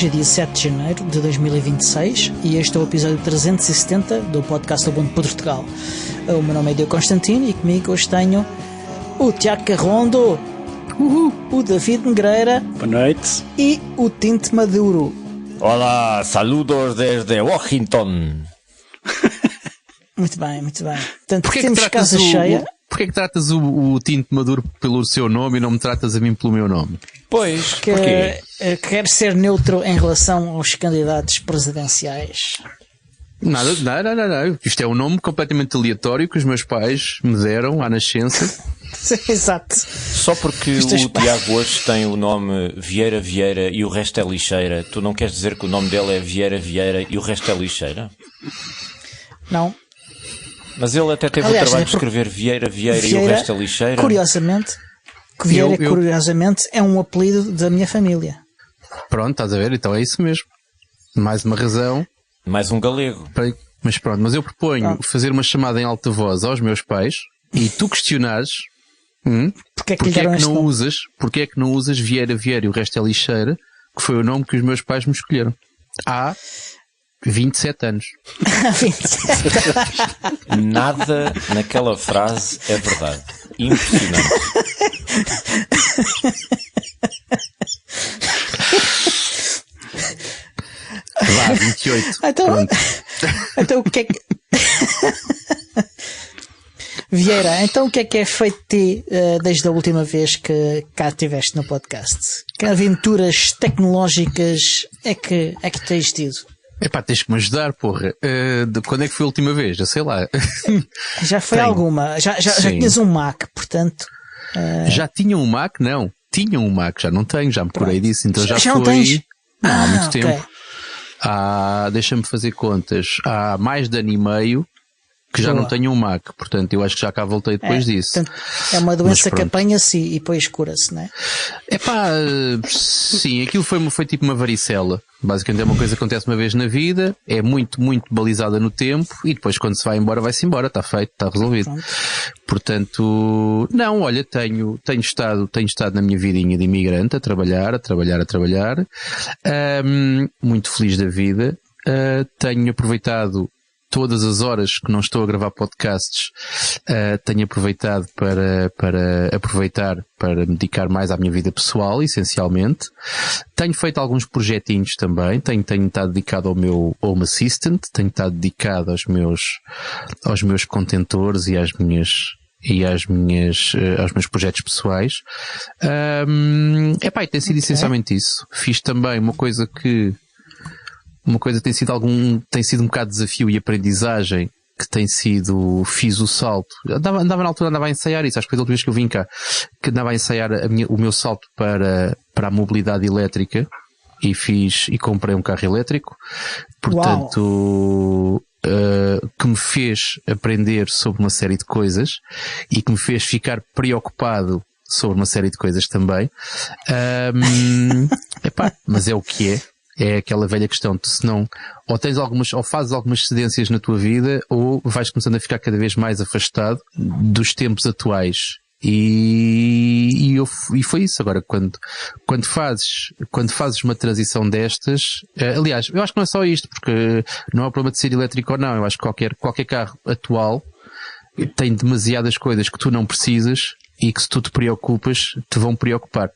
Hoje é dia 7 de janeiro de 2026 e este é o episódio 370 do podcast Ubuntu Portugal. O meu nome é Diogo Constantino e comigo hoje tenho o Tiago Carrondo, o David Negreira, boa noite, e o Tinte Maduro. Olá, saludos desde Washington. Muito bem, muito bem. Portanto, Porquê temos que casa cheia. Porquê que tratas o Tinte Maduro pelo seu nome e não me tratas a mim pelo meu nome? Pois, Que quer ser neutro em relação aos candidatos presidenciais. Nada. Isto é um nome completamente aleatório que os meus pais me deram à nascença. Exato. Só porque o Tiago hoje tem o nome Vieira Vieira e o resto é lixeira, tu não queres dizer que o nome dele é Vieira Vieira e o resto é lixeira? Não. Mas ele até teve o trabalho de escrever Vieira Vieira e o resto é lixeira. Curiosamente, curiosamente é um apelido da minha família. Pronto, estás a ver? Então é isso mesmo. Mais uma razão. Mais um galego. Mas pronto, mas eu proponho fazer uma chamada em alta voz aos meus pais e tu questionares porque é que não usas Vieira Vieira e o resto é lixeira, que foi o nome que os meus pais me escolheram. Há 27 anos. 27 anos. Nada naquela frase é verdade. Impressionante. Vá, 28. Então o que é que... Vieira, então o que é feito de ti desde a última vez que cá estiveste no podcast? Que aventuras tecnológicas é que tens tido? Epá, tens que me ajudar, porra. Quando é que foi a última vez? Eu sei lá. Já foi alguma. Já tinhas um Mac, portanto... Já tinha um Mac? Não. Tinha um Mac, já não tenho, já me curei disso. Então já foi... Não tens? Não, há muito okay. tempo. Deixa-me fazer contas. Há mais de ano e meio que já não tenho um Mac. Portanto, eu acho que já cá voltei depois disso. Portanto, é uma doença que apanha-se e depois cura-se, não é? Epá, sim, aquilo foi tipo uma varicela. Basicamente é uma coisa que acontece uma vez na vida, é muito, muito balizada no tempo e depois quando se vai-se embora, está feito, está resolvido. Pronto. Portanto, não, olha, tenho estado na minha vidinha de imigrante a trabalhar, muito feliz da vida, tenho aproveitado todas as horas que não estou a gravar podcasts, tenho aproveitado para me dedicar mais à minha vida pessoal, essencialmente. Tenho feito alguns projetinhos também, tenho estado dedicado ao meu Home Assistant, tenho estado dedicado aos meus contentores e aos meus projetos pessoais. E tem sido essencialmente isso. Fiz também uma coisa que tem sido um bocado de desafio e aprendizagem, fiz o salto. Andava na altura a ensaiar isso, acho que foi a última vez que eu vim cá, que andava a ensaiar o meu salto para a mobilidade elétrica e comprei um carro elétrico, portanto, que me fez aprender sobre uma série de coisas e que me fez ficar preocupado sobre uma série de coisas também. Mas é o que é. É aquela velha questão, tu se não, ou fazes algumas cedências na tua vida, ou vais começando a ficar cada vez mais afastado dos tempos atuais. E foi isso. Agora, quando fazes uma transição destas, aliás, eu acho que não é só isto, porque não é o problema de ser elétrico ou não, eu acho que qualquer carro atual tem demasiadas coisas que tu não precisas e que se tu te preocupas, te vão preocupar.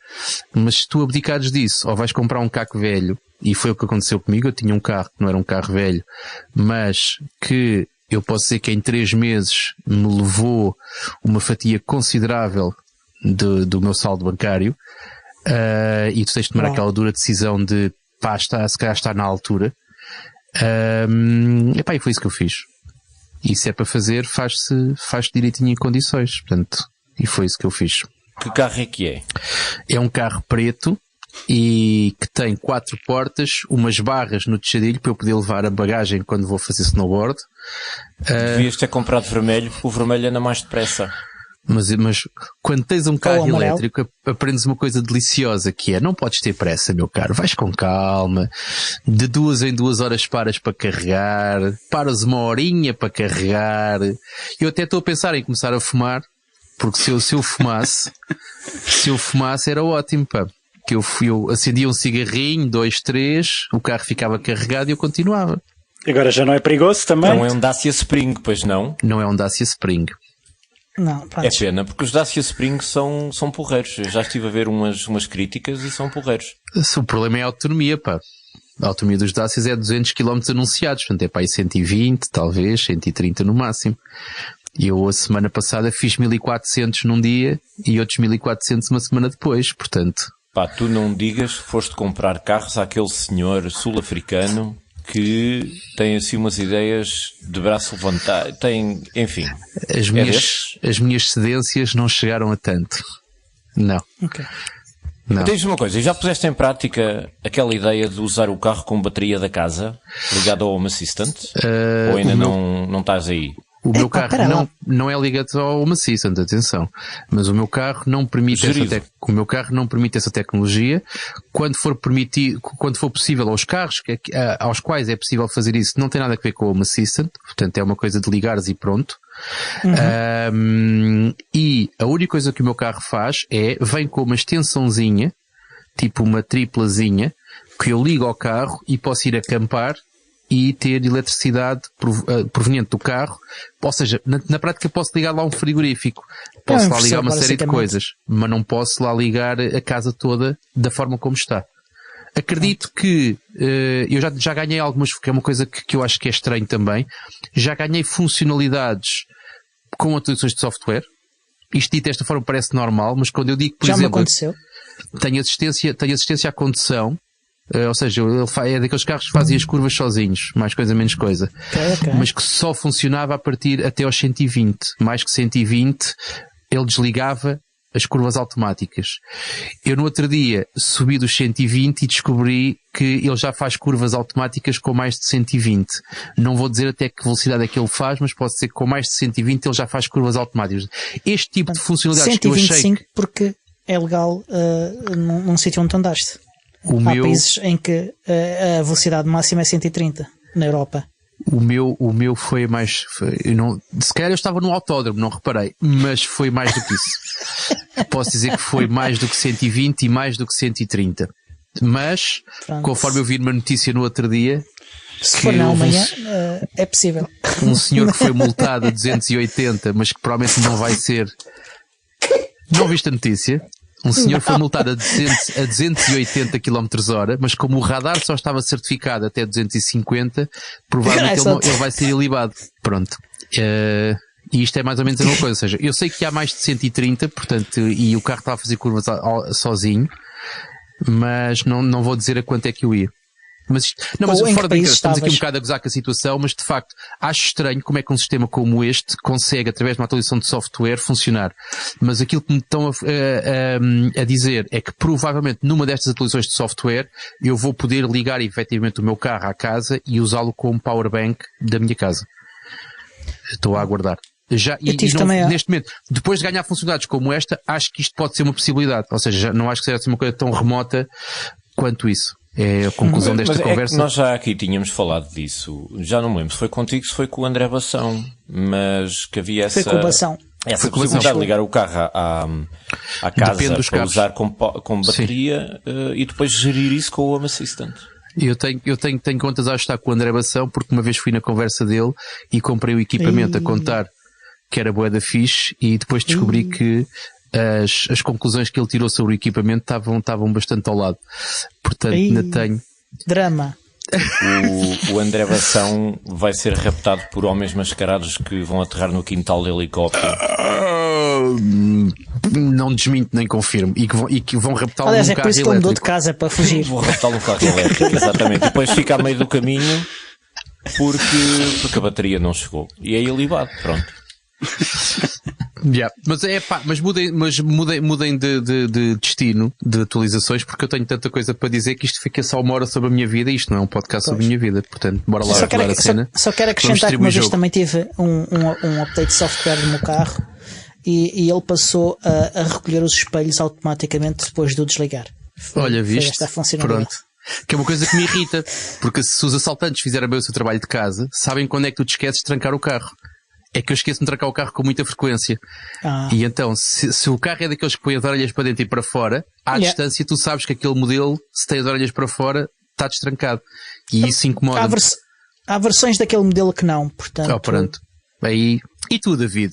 Mas se tu abdicares disso, ou vais comprar um carro velho, e foi o que aconteceu comigo, eu tinha um carro que não era um carro velho, mas que eu posso dizer que em 3 meses me levou uma fatia considerável do meu saldo bancário, e tu tens de tomar aquela dura decisão de se calhar está na altura. E foi isso que eu fiz. E se é para fazer, faz direitinho em condições. Portanto, e foi isso que eu fiz. Que carro é que é? É um carro preto e que tem 4 portas, umas barras no tejadilho para eu poder levar a bagagem quando vou fazer snowboard. Devias ter comprado vermelho, o vermelho anda mais depressa. Mas quando tens um carro elétrico, aprendes uma coisa deliciosa, que é, não podes ter pressa, meu caro, vais com calma, de 2 em 2 horas paras para carregar, paras 1 horinha para carregar. Eu até estou a pensar em começar a fumar, porque se eu fumasse era ótimo, pá. que eu acendia um cigarrinho, 2, 3, o carro ficava carregado e eu continuava. Agora já não é perigoso também? Não é um Dacia Spring, pois não? Não é um Dacia Spring. Não, pronto. É pena, porque os Dacia Spring são porreiros. Eu já estive a ver umas críticas e são porreiros. O problema é a autonomia, pá. A autonomia dos Dacias é 200 km anunciados, portanto é para aí 120, talvez, 130 no máximo. E eu a semana passada fiz 1400 num dia e outros 1400 uma semana depois, portanto... Pá, tu não digas que foste comprar carros àquele senhor sul-africano que tem assim umas ideias de braço levantado, tem, enfim. As minhas cedências não chegaram a tanto. Não. Ok. Não. Tens uma coisa, já puseste em prática aquela ideia de usar o carro com bateria da casa ligado ao Home Assistant? Ou ainda não estás aí? O meu carro não é ligado ao Home Assistant, atenção. Mas o meu carro não permite essa tecnologia. Quando for possível aos carros aos quais é possível fazer isso, não tem nada a ver com o Home Assistant. Portanto, é uma coisa de ligares e pronto. E a única coisa que o meu carro faz vem com uma extensãozinha, tipo uma triplazinha, que eu ligo ao carro e posso ir acampar e ter eletricidade proveniente do carro. Ou seja, na prática posso ligar lá um frigorífico, posso lá ligar uma série de coisas, mas não posso lá ligar a casa toda da forma como está. Acredito que eu já ganhei algumas, que é uma coisa que eu acho que é estranho também, já ganhei funcionalidades com atualizações de software. Isto dito desta forma parece normal, mas quando eu digo, por exemplo, tenho assistência à condução, ou seja, ele é daqueles carros que fazem as curvas sozinhos, mais coisa menos coisa, mas que só funcionava a partir até aos 120, mais que 120 ele desligava as curvas automáticas. Eu no outro dia subi dos 120 e descobri que ele já faz curvas automáticas com mais de 120. Não vou dizer até que velocidade é que ele faz, mas posso dizer que com mais de 120 ele já faz curvas automáticas. Este tipo de funcionalidades 125 que eu achei... porque é legal num sítio onde tu andaste. Há países em que a velocidade máxima é 130 na Europa. O meu foi mais... se calhar eu estava no autódromo, não reparei, mas foi mais do que isso. Posso dizer que foi mais do que 120 e mais do que 130. Mas, conforme eu vi numa notícia no outro dia... Se for na Alemanha, é possível. Um senhor que foi multado a 280, mas que provavelmente não vai ser... Não viste a notícia? Um senhor foi multado a 280 km/h, mas como o radar só estava certificado até 250, provavelmente ele vai ser ilibado. Pronto. E isto é mais ou menos a mesma coisa. Ou seja, eu sei que há mais de 130, portanto, e o carro está a fazer curvas sozinho, mas não vou dizer a quanto é que eu ia. Mas fora da brincadeira, estamos aqui um bocado a gozar com a situação, mas de facto acho estranho como é que um sistema como este consegue, através de uma atualização de software, funcionar. Mas aquilo que me estão a dizer é que provavelmente numa destas atualizações de software eu vou poder ligar efetivamente o meu carro à casa e usá-lo como powerbank da minha casa. Estou a aguardar. Neste momento, depois de ganhar funcionalidades como esta, acho que isto pode ser uma possibilidade. Ou seja, não acho que seja uma coisa tão remota quanto isso. É a conclusão desta conversa. Nós já aqui tínhamos falado disso. Já não me lembro se foi contigo, se foi com o André Bação. Mas que havia essa possibilidade de ligar o carro à casa para usar com bateria e depois gerir isso com o Home Assistant. Eu tenho contas a ajustar com o André Bação, porque uma vez fui na conversa dele e comprei o equipamento a contar que era bué da fixe e depois descobri que as conclusões que ele tirou sobre o equipamento estavam bastante ao lado. Portanto, ainda tenho... Drama. O André Bação vai ser raptado por homens mascarados que vão aterrar no quintal de helicóptero. Não desminto nem confirmo. E que vão raptá-lo num carro elétrico. Aliás, é por isso que ele mudou de casa para fugir. Vão raptá-lo num carro elétrico, exatamente. E depois fica a meio do caminho porque a bateria não chegou. E é ilibado, pronto. Mas mudem de destino, de atualizações, porque eu tenho tanta coisa para dizer que isto fica só uma hora sobre a minha vida e isto não é um podcast sobre a minha vida. Portanto, bora lá rodar a cena. Só quero acrescentar que uma vez também tive um update de software no meu carro e ele passou a recolher os espelhos automaticamente depois de o desligar. Olha, viste? Esta funcionalidade. Pronto. Que é uma coisa que me irrita, porque se os assaltantes fizerem bem o seu trabalho de casa, sabem quando é que tu te esqueces de trancar o carro. é que eu esqueço de trancar o carro com muita frequência. E então, se o carro é daqueles que põe as orelhas para dentro e para fora, à distância tu sabes que aquele modelo, se tem as orelhas para fora, está destrancado. E isso incomoda. Há versões daquele modelo que não, portanto... pronto. Aí... E tu, David?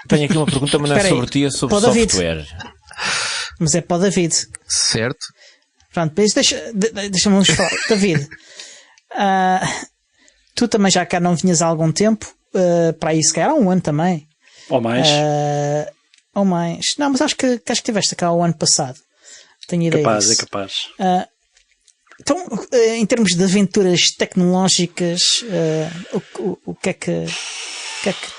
Tenho aqui uma pergunta, mas não é sobre ti, é sobre software. Mas é para o David. Certo. Pronto, deixa-me falar. David, tu também já cá não vinhas há algum tempo, para aí se calhar há um ano também. Ou mais. Ou mais. Não, mas acho que estiveste cá o ano passado. Tenho ideia disso. É capaz. Então, em termos de aventuras tecnológicas, o que é que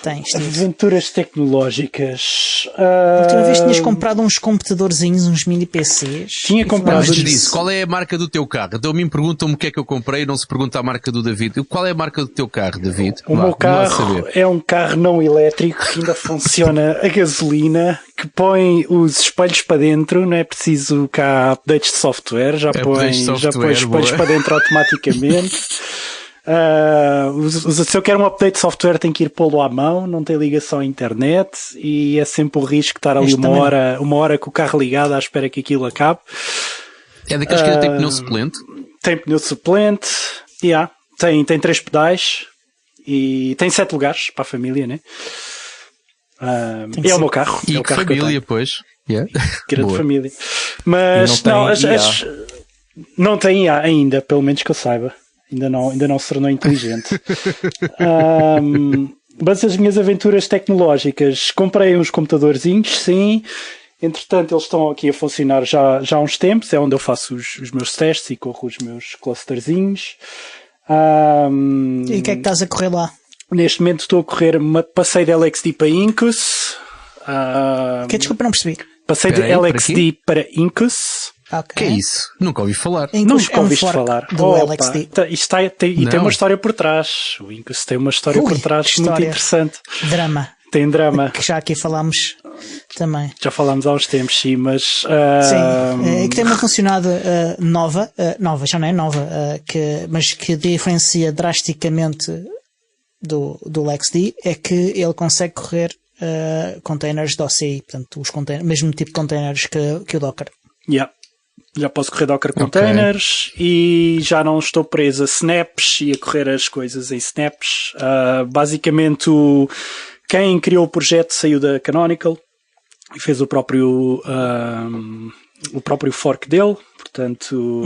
tens? Aventuras tecnológicas. A última vez tinhas comprado uns computadorzinhos, uns mini PCs. Tinha comprado disso. Qual é a marca do teu carro? Então me perguntam-me o que é que eu comprei e não se pergunta a marca do David. Qual é a marca do teu carro, David? O meu carro é um carro não elétrico que ainda funciona a gasolina, que põe os espelhos para dentro, não é preciso cá updates de software, já põe os espelhos para dentro automaticamente. Se eu quero um update de software tenho que ir pô-lo à mão, não tem ligação à internet e é sempre o risco de estar ali uma hora com o carro ligado à espera que aquilo acabe. É daqueles que tem pneu suplente? Tem pneu suplente, tem 3 pedais e tem 7 lugares para a família, né? É o meu carro. E é o carro família, pois. Grande família. Mas não tem IA ainda, pelo menos que eu saiba. Ainda não se tornou inteligente. Mas as minhas aventuras tecnológicas, comprei uns computadorzinhos, sim. Entretanto, eles estão aqui a funcionar já há uns tempos. É onde eu faço os meus testes e corro os meus clusterzinhos. E o que é que estás a correr lá? Neste momento estou a correr passei de LXD para Incus. Desculpa, não percebi. Passei de LXD para Incus. Okay. Que é isso? Nunca ouvi falar. Nunca ouviste falar. Do LXD. Tem uma história por trás. O Incus tem uma história por trás muito interessante. Drama. Tem drama. Que já aqui falámos também. Já falámos há uns tempos, sim, mas... Sim, que tem uma funcionalidade nova, já não é nova, mas que diferencia drasticamente do LXD, é que ele consegue correr containers de OCI, portanto, o mesmo tipo de containers que o Docker. Já posso correr Docker Containers e já não estou preso a snaps e a correr as coisas em snaps. Basicamente, quem criou o projeto saiu da Canonical e fez o próprio fork dele. Portanto,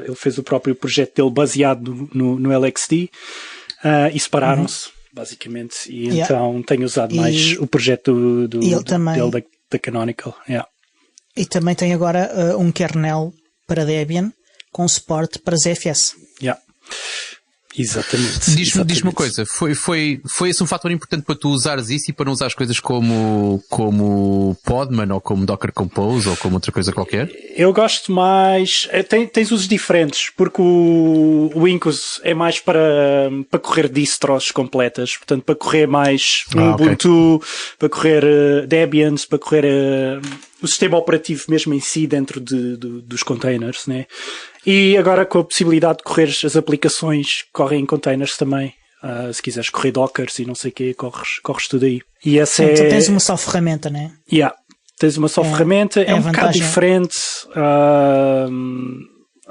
ele fez o próprio projeto dele baseado no LXD e separaram-se, basicamente. E então tenho usado mais o projeto dele da Canonical. E também tem agora um kernel para Debian com suporte para ZFS. Exatamente. Diz-me uma coisa, foi esse um fator importante para tu usares isso e para não usar coisas como Podman ou como Docker Compose ou como outra coisa qualquer? Eu gosto mais... Tens usos diferentes, porque o Incus é mais para correr distros completas, portanto para correr mais Ubuntu, para correr Debian, para correr o sistema operativo mesmo em si dentro dos containers, né? E agora com a possibilidade de correr as aplicações que correm em containers também. Se quiseres correr Dockers e não sei o quê, corres tudo aí. E essa então tens uma só ferramenta, não é? Tens uma só ferramenta, é um bocado diferente,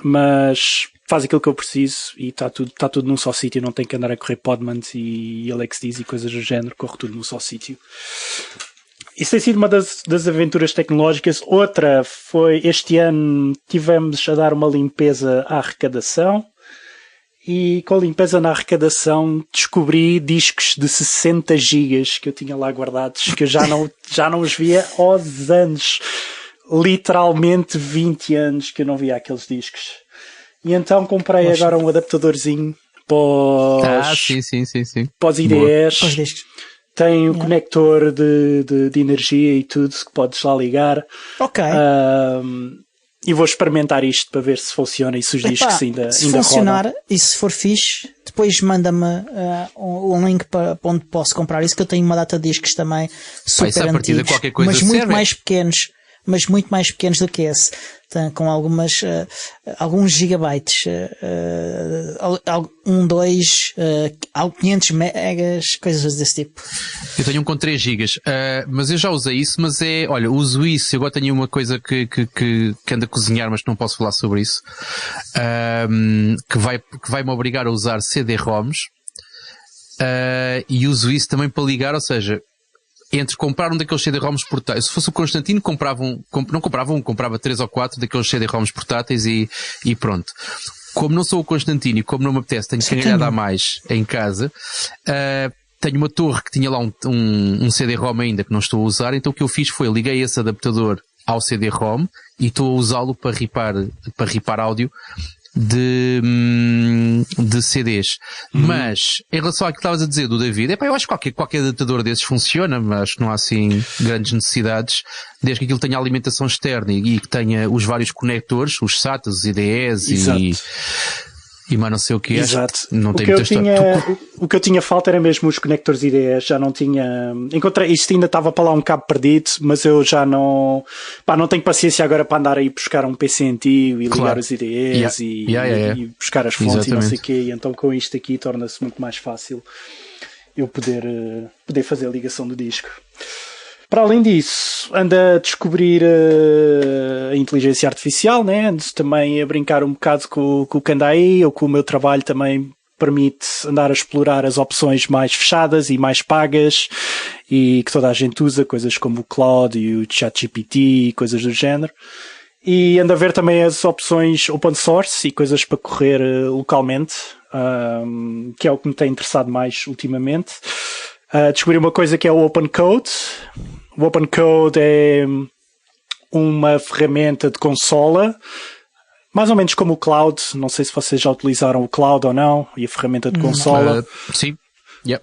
mas faz aquilo que eu preciso e está tudo num só sítio, não tenho que andar a correr Podmans e LXDs e coisas do género, corre tudo num só sítio. Isso tem sido uma das aventuras tecnológicas. Outra foi, este ano tivemos a dar uma limpeza à arrecadação e com a limpeza na arrecadação descobri discos de 60 gigas que eu tinha lá guardados, que eu já não os via aos anos. Literalmente 20 anos que eu não via aqueles discos. E então comprei agora um adaptadorzinho para os IDEs. Para os discos. Tem o conector de energia e tudo que podes lá ligar. Ok. E vou experimentar isto para ver se funciona e se os discos ainda se funcionar rodam. E se for fixe, depois manda-me um link para onde posso comprar isso, que eu tenho uma data de discos também super antigos, qualquer coisa mas muito mais pequenos do que esse. com alguns gigabytes, 500 megas, coisas desse tipo. Eu tenho um com 3 gigas, mas eu já usei isso, mas olha, uso isso, eu agora tenho uma coisa que ando a cozinhar, mas não posso falar sobre isso, que vai-me obrigar a usar CD-ROMs, e uso isso também para ligar, ou seja, entre comprar um daqueles CD-ROMs portáteis, se fosse o Constantino, comprava 3 ou 4 daqueles CD-ROMs portáteis e pronto. Como não sou o Constantino e como não me apetece, tenho carregado a mais em casa, tenho uma torre que tinha lá um CD-ROM ainda que não estou a usar, então o que eu fiz foi liguei esse adaptador ao CD-ROM e estou a usá-lo para ripar áudio de CDs. Mas, em relação àquilo que estavas a dizer do David, eu acho que qualquer adaptador desses funciona, mas acho que não há assim grandes necessidades, desde que aquilo tenha alimentação externa e que tenha os vários conectores, os SATA, os IDEs e mais não sei o que é. Exato. Não tem muita história. O que eu tinha falta era mesmo os conectores IDEs, já não tinha... Encontrei, isto ainda estava para lá um cabo perdido, mas eu já não... não tenho paciência agora para andar aí buscar um PC antigo e ligar os IDEs e buscar as fontes. Exatamente. E não sei o quê, e então com isto aqui torna-se muito mais fácil eu poder fazer a ligação do disco. Para além disso, ando a descobrir a inteligência artificial, né? Ando também a brincar um bocado com o que anda aí, ou com o meu trabalho também permite andar a explorar as opções mais fechadas e mais pagas e que toda a gente usa, coisas como o Claude e o ChatGPT e coisas do género. E ando a ver também as opções open source e coisas para correr localmente, que é o que me tem interessado mais ultimamente. Descobri uma coisa que é o Open Code. O Open Code é uma ferramenta de consola, mais ou menos como o Cloud. Não sei se vocês já utilizaram o Cloud ou não, e a ferramenta de consola. Sim. Yep.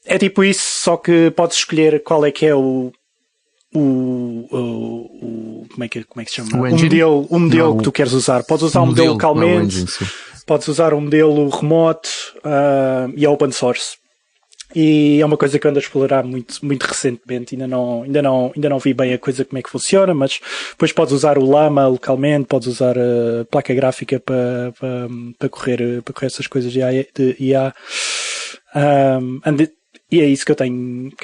É tipo isso, só que podes escolher qual é que é como é que se chama? O modelo que tu queres usar. Podes usar um modelo localmente, podes usar um modelo remoto, e é open source. E é uma coisa que eu ando a explorar muito, muito recentemente. Ainda não vi bem a coisa como é que funciona, mas depois podes usar o Llama localmente, podes usar a placa gráfica para correr essas coisas de IA. E é isso que eu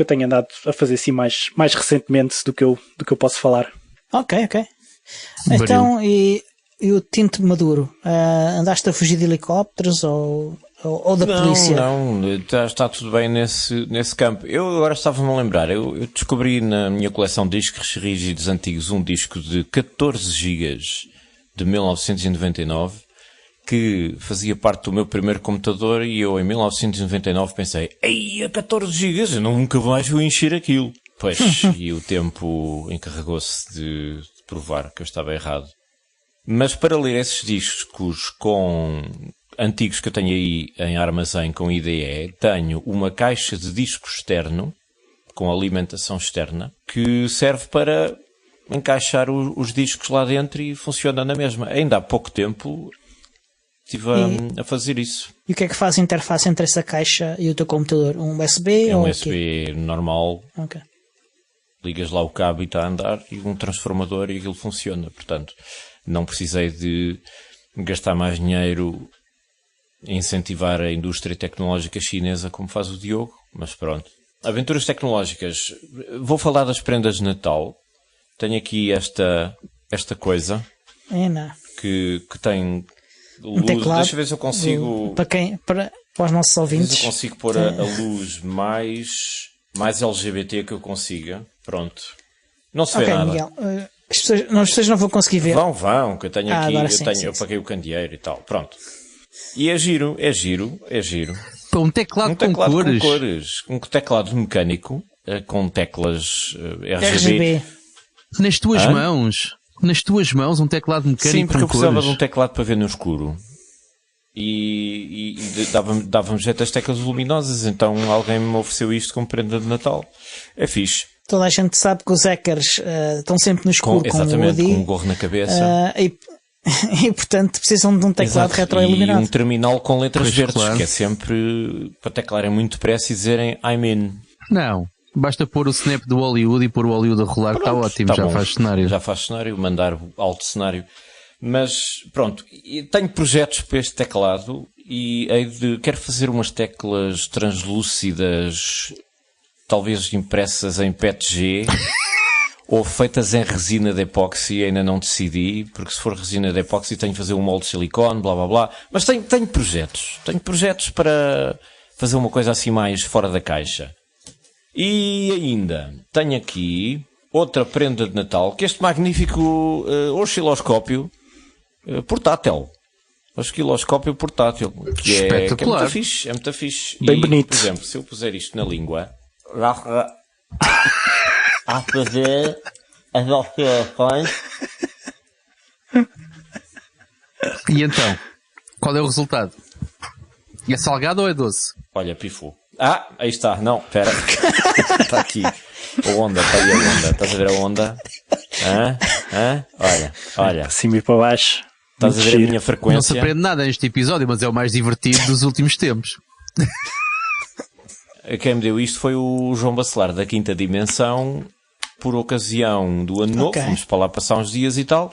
tenho andado a fazer assim mais recentemente do que eu posso falar. Ok. Então, e o Tinto Maduro? Andaste a fugir de helicópteros ou da polícia? Não, está tudo bem nesse campo. Eu agora estava-me a lembrar, eu descobri na minha coleção de discos rígidos antigos um disco de 14 gigas de 1999 que fazia parte do meu primeiro computador e eu em 1999 pensei, ei, a 14 gigas, eu nunca mais vou encher aquilo. Pois, e o tempo encarregou-se de provar que eu estava errado. Mas para ler esses discos antigos que eu tenho aí em armazém com IDE, tenho uma caixa de disco externo, com alimentação externa, que serve para encaixar os discos lá dentro e funciona na mesma. Ainda há pouco tempo estive a fazer isso. E o que é que faz a interface entre essa caixa e o teu computador? Um USB? É um USB normal. Ok. Ligas lá o cabo e está a andar, e um transformador e aquilo funciona. Portanto, não precisei de gastar mais dinheiro incentivar a indústria tecnológica chinesa como faz o Diogo, mas pronto. Aventuras tecnológicas. Vou falar das prendas de Natal. Tenho aqui esta coisa que tem luz. Deixa eu ver se eu consigo... Para os nossos ouvintes. Se eu consigo pôr a luz mais LGBT que eu consiga. Pronto. Não se vê nada. Miguel, as pessoas não vão conseguir ver. Vão, que eu tenho aqui, eu paguei o candeeiro e tal. Pronto. E é giro. Para um teclado com cores. Um teclado mecânico, com teclas RGB. Nas tuas mãos, um teclado mecânico. Sim, porque com eu precisava cores. de um teclado para ver no escuro. E dava-me jeito as teclas luminosas, então alguém me ofereceu isto como prenda de Natal. É fixe. Toda a gente sabe que os hackers estão sempre no escuro exatamente, com um gorro na cabeça. E portanto precisam de um teclado retroiluminado. E um terminal com letras verdes, claro. Que é sempre para teclarem muito depressa e dizerem I'm in. Não, Basta pôr o snap do Hollywood e pôr o Hollywood a rolar, está ótimo, tá, já bom. Faz cenário. Já faz cenário, mandar alto cenário. Mas pronto, tenho projetos para este teclado e quero fazer umas teclas translúcidas, talvez impressas em PETG ou feitas em resina de epóxi, ainda não decidi, porque se for resina de epóxi tenho que fazer um molde de silicone, blá blá blá. Mas tenho projetos para fazer uma coisa assim mais fora da caixa. E ainda tenho aqui outra prenda de Natal, que é este magnífico osciloscópio portátil. Osciloscópio portátil, que é muito fixe. É muito fixe. Bem bonito. Por exemplo, se eu puser isto na língua, a fazer as oscilações. E então, qual é o resultado? É salgado ou é doce? Olha, pifou. Aí está. Não, espera. Está aqui. A onda, está aí a onda. Estás a ver a onda? Olha. Para cima e para baixo. Estás a ver a minha frequência? Não se aprende nada neste episódio, mas é o mais divertido dos últimos tempos. Quem me deu isto foi o João Bacelar, da Quinta Dimensão, por ocasião do Ano Novo. Fomos para lá passar uns dias e tal.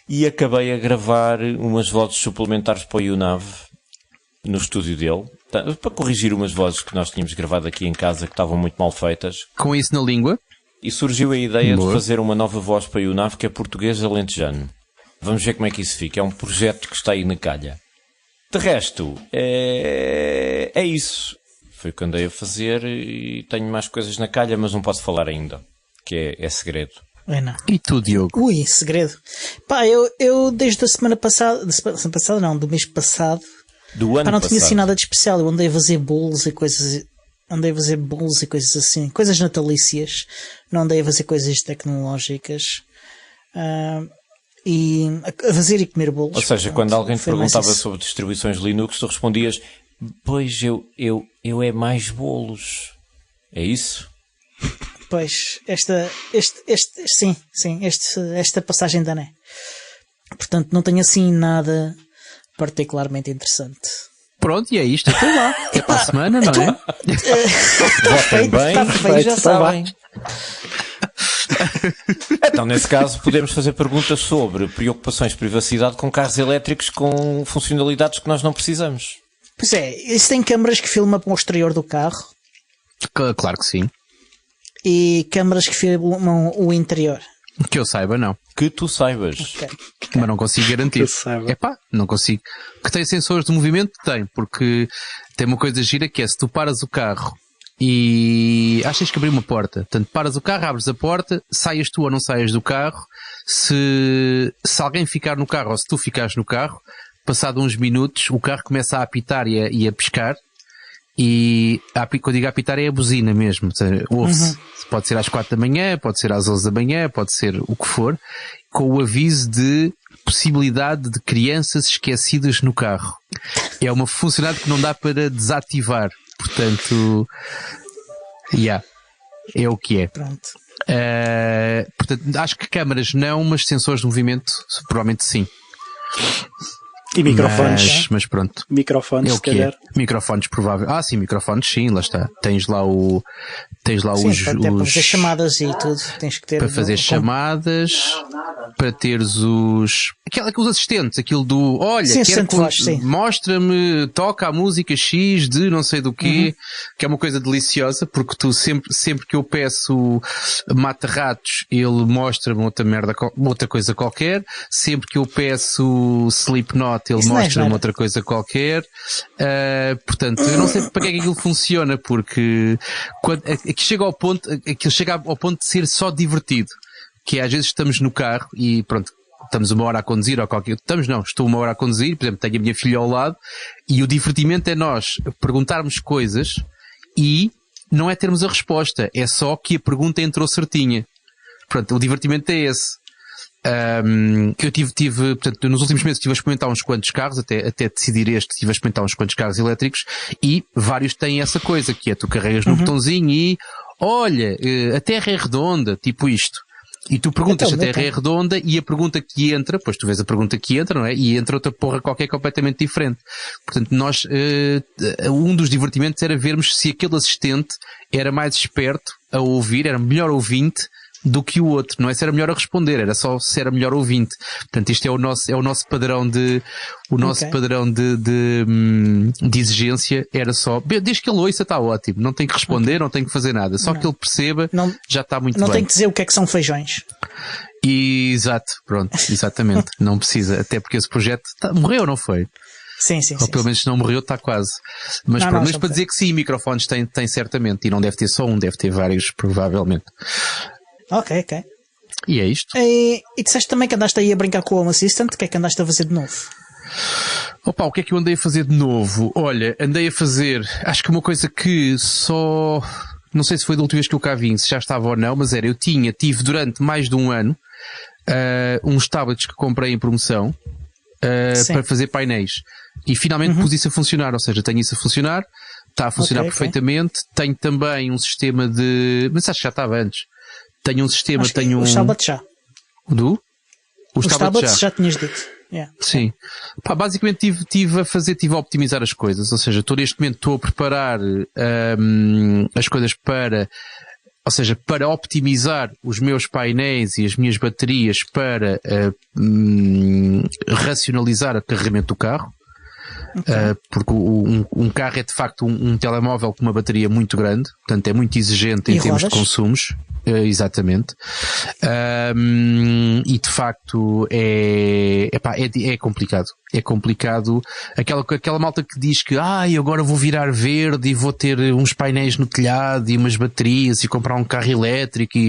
E acabei a gravar umas vozes suplementares para o YouNav no estúdio dele, para corrigir umas vozes que nós tínhamos gravado aqui em casa que estavam muito mal feitas. Com isso na língua? E surgiu a ideia de fazer uma nova voz para o YouNav, que é português alentejano. Vamos ver como é que isso fica. É um projeto que está aí na calha. De resto, é isso. Foi o que andei a fazer e tenho mais coisas na calha, mas não posso falar ainda, que é segredo. E tu, Diogo? Ui, segredo. Pá, eu desde a semana passada, do mês passado, do ano não passado. tinha assim nada de especial. Eu andei a fazer bolos e coisas assim, coisas natalícias. Não andei a fazer coisas tecnológicas. E a fazer e comer bolos. Ou seja, quando alguém te perguntava sobre distribuições Linux, tu respondias: pois eu é mais bolos. É isso? Pois, esta passagem da NE. Portanto, não tenho assim nada particularmente interessante. Pronto, e é isto, até lá. É para a semana, não é? Votem bem, está feito, já sabem. Então, nesse caso, podemos fazer perguntas sobre preocupações de privacidade com carros elétricos com funcionalidades que nós não precisamos. Pois é, isso tem câmaras que filmam para o exterior do carro? Claro que sim. E câmaras que filmam o interior? Que eu saiba, não. Que tu saibas. Okay. Mas não consigo garantir. Não consigo. Que tem sensores de movimento? Tem, porque tem uma coisa gira que é, se tu paras o carro e achas que abrir uma porta, portanto paras o carro, abres a porta, saias tu ou não saias do carro, se alguém ficar no carro ou se tu ficares no carro, passado uns minutos o carro começa a apitar e a piscar. E quando digo apitar é a buzina mesmo, ouve-se. Pode ser às 4 da manhã, pode ser às 11 da manhã, pode ser o que for, com o aviso de possibilidade de crianças esquecidas no carro. É uma funcionalidade que não dá para desativar, portanto, é o que é. Pronto. Portanto, acho que câmaras não, mas sensores de movimento provavelmente sim. E microfones. Mas pronto. Microfones, se calhar. Microfones, provável. Sim, microfones, sim, lá está. Tens lá para fazer chamadas e tudo. Tens que ter. Para fazer chamadas, para teres os assistentes, aquilo do, olha, mostra-me, toca a música X de não sei do quê, que é uma coisa deliciosa, porque tu sempre que eu peço mata-ratos, ele mostra-me outra coisa qualquer. Sempre que eu peço Slipknot, ele mostra-me outra coisa qualquer. Portanto, eu não sei para que é que aquilo funciona, porque aquilo chega ao ponto de ser só divertido, que é, às vezes estamos no carro e pronto, estamos uma hora a conduzir ou estou uma hora a conduzir, por exemplo, tenho a minha filha ao lado e o divertimento é nós perguntarmos coisas e não é termos a resposta, é só que a pergunta entrou certinha. Pronto, o divertimento é esse. Eu tive, portanto, nos últimos meses estive a experimentar uns quantos carros, até decidir estive a experimentar uns quantos carros elétricos e vários têm essa coisa, que é tu carregas no botãozinho e olha, a terra é redonda, tipo isto. E tu perguntas se a Terra é redonda e a pergunta que entra, pois tu vês a pergunta que entra, não é? E entra outra porra qualquer completamente diferente. Portanto, nós, um dos divertimentos era vermos se aquele assistente era mais esperto a ouvir, era melhor ouvinte do que o outro. Não é se era melhor a responder, era só se era melhor ouvinte. Portanto, isto é o nosso padrão de exigência era só, desde que ele ouça está ótimo, não tem que responder, não tem que fazer nada, só que ele perceba, já está muito bem. Não tem que dizer o que é que são feijões. Exato, pronto, exatamente. Não precisa, até porque esse projeto morreu, não foi? Sim. Ou pelo menos se não morreu está quase. Mas para dizer que sim, microfones tem certamente, e não deve ter só um, deve ter vários, provavelmente. Ok. E é isto. E disseste também que andaste aí a brincar com o Home Assistant. O que é que andaste a fazer de novo? Opa, o que é que eu andei a fazer de novo? Olha, andei a fazer, acho que uma coisa que só, não sei se foi da última vez que eu cá vim, se já estava ou não, mas eu tive durante mais de um ano uns tablets que comprei em promoção para fazer painéis. E finalmente pus isso a funcionar, ou seja, tenho isso a funcionar, está a funcionar perfeitamente. Tenho também um sistema de, mas acho que já estava antes. Tenho um sistema, Os tablets já. Os tablets já tinhas dito. Yeah. Sim. Pá, basicamente tive a optimizar as coisas, ou seja, neste momento estou a preparar as coisas para optimizar os meus painéis e as minhas baterias para racionalizar o carregamento do carro. Porque um carro é de facto um telemóvel com uma bateria muito grande, portanto é muito exigente em termos de consumos. Exatamente. E de facto é complicado. É complicado. Aquela malta que diz que agora vou virar verde e vou ter uns painéis no telhado e umas baterias e comprar um carro elétrico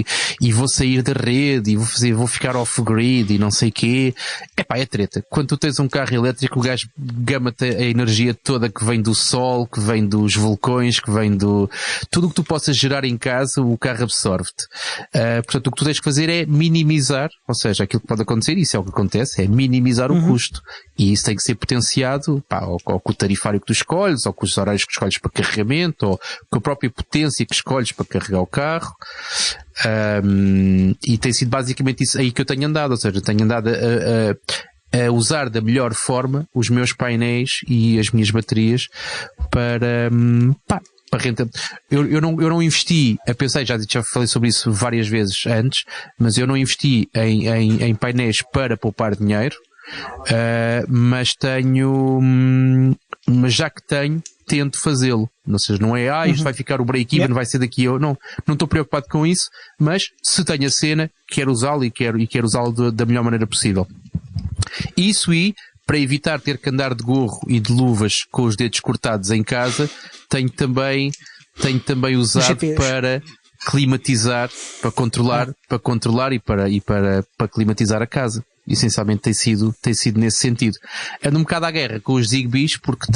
e vou sair da rede e vou ficar off-grid e não sei o quê. É treta. Quando tu tens um carro elétrico, o gajo gama-te a energia toda que vem do sol, que vem dos vulcões, que vem do... Tudo o que tu possas gerar em casa, o carro absorve-te. Portanto, o que tu tens que fazer é minimizar, ou seja, aquilo que pode acontecer, isso é o que acontece, é minimizar o custo. E isso tem que ser potenciado, ou com o tarifário que tu escolhes, ou com os horários que escolhes para carregamento, ou com a própria potência que escolhes para carregar o carro. E tem sido basicamente isso aí que eu tenho andado, ou seja, tenho andado a usar da melhor forma os meus painéis e as minhas baterias para renta. Eu não investi, a pensei, já falei sobre isso várias vezes antes, mas eu não investi em painéis para poupar dinheiro, mas já que tenho, tento fazê-lo. Ou seja, não é, isto vai ficar o break-even, vai ser daqui. Eu não estou preocupado com isso, mas se tenho a cena, quero usá-lo e quero usá-lo da melhor maneira possível. Isso para evitar ter que andar de gorro e de luvas com os dedos cortados em casa, tenho também usado para climatizar, para controlar e para climatizar a casa. Essencialmente tem sido nesse sentido. Ando um bocado à guerra com os Zigbees porque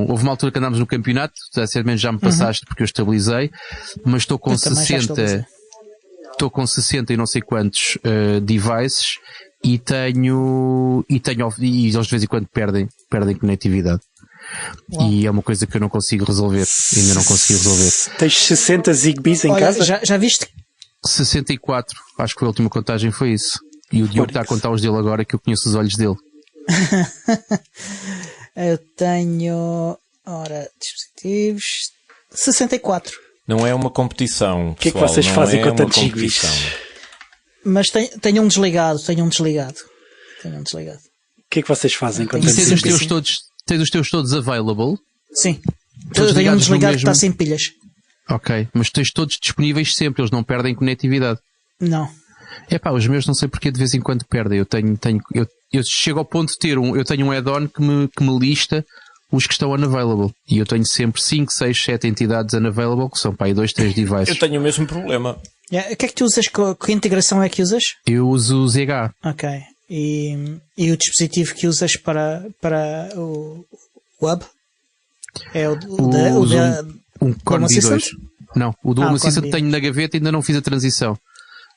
houve uma altura que andámos no campeonato, certamente já me passaste porque eu estabilizei, mas estou com 60 e não sei quantos devices e eles de vez em quando perdem conectividade. Uau. E é uma coisa que eu não consigo resolver. Ainda não consegui resolver. Tens 60 Zigbees em casa? Já viste? 64. Acho que a última contagem foi isso. E o Diogo está a contar os dele agora que eu conheço os olhos dele. Eu tenho... dispositivos... 64. Não é uma competição, pessoal. O que é que vocês fazem com tantos Zigbees? Mas tenho um desligado. O que é que vocês fazem com tantos Zigbees? Tens os teus todos available? Sim. Eu tenho um desligado que está sem pilhas. Ok, mas tens todos disponíveis sempre, eles não perdem conectividade? Não. Os meus não sei porque de vez em quando perdem. Eu chego ao ponto de ter eu tenho um add-on que me lista os que estão unavailable. E eu tenho sempre 5, 6, 7 entidades unavailable, que são 2, 3 devices. Eu tenho o mesmo problema. O que é que tu usas? Que integração é que usas? Eu uso o ZH. Ok. E o dispositivo que usas para o Hub? É o Corn B2. Não, o do Home Assistant tenho na gaveta e ainda não fiz a transição.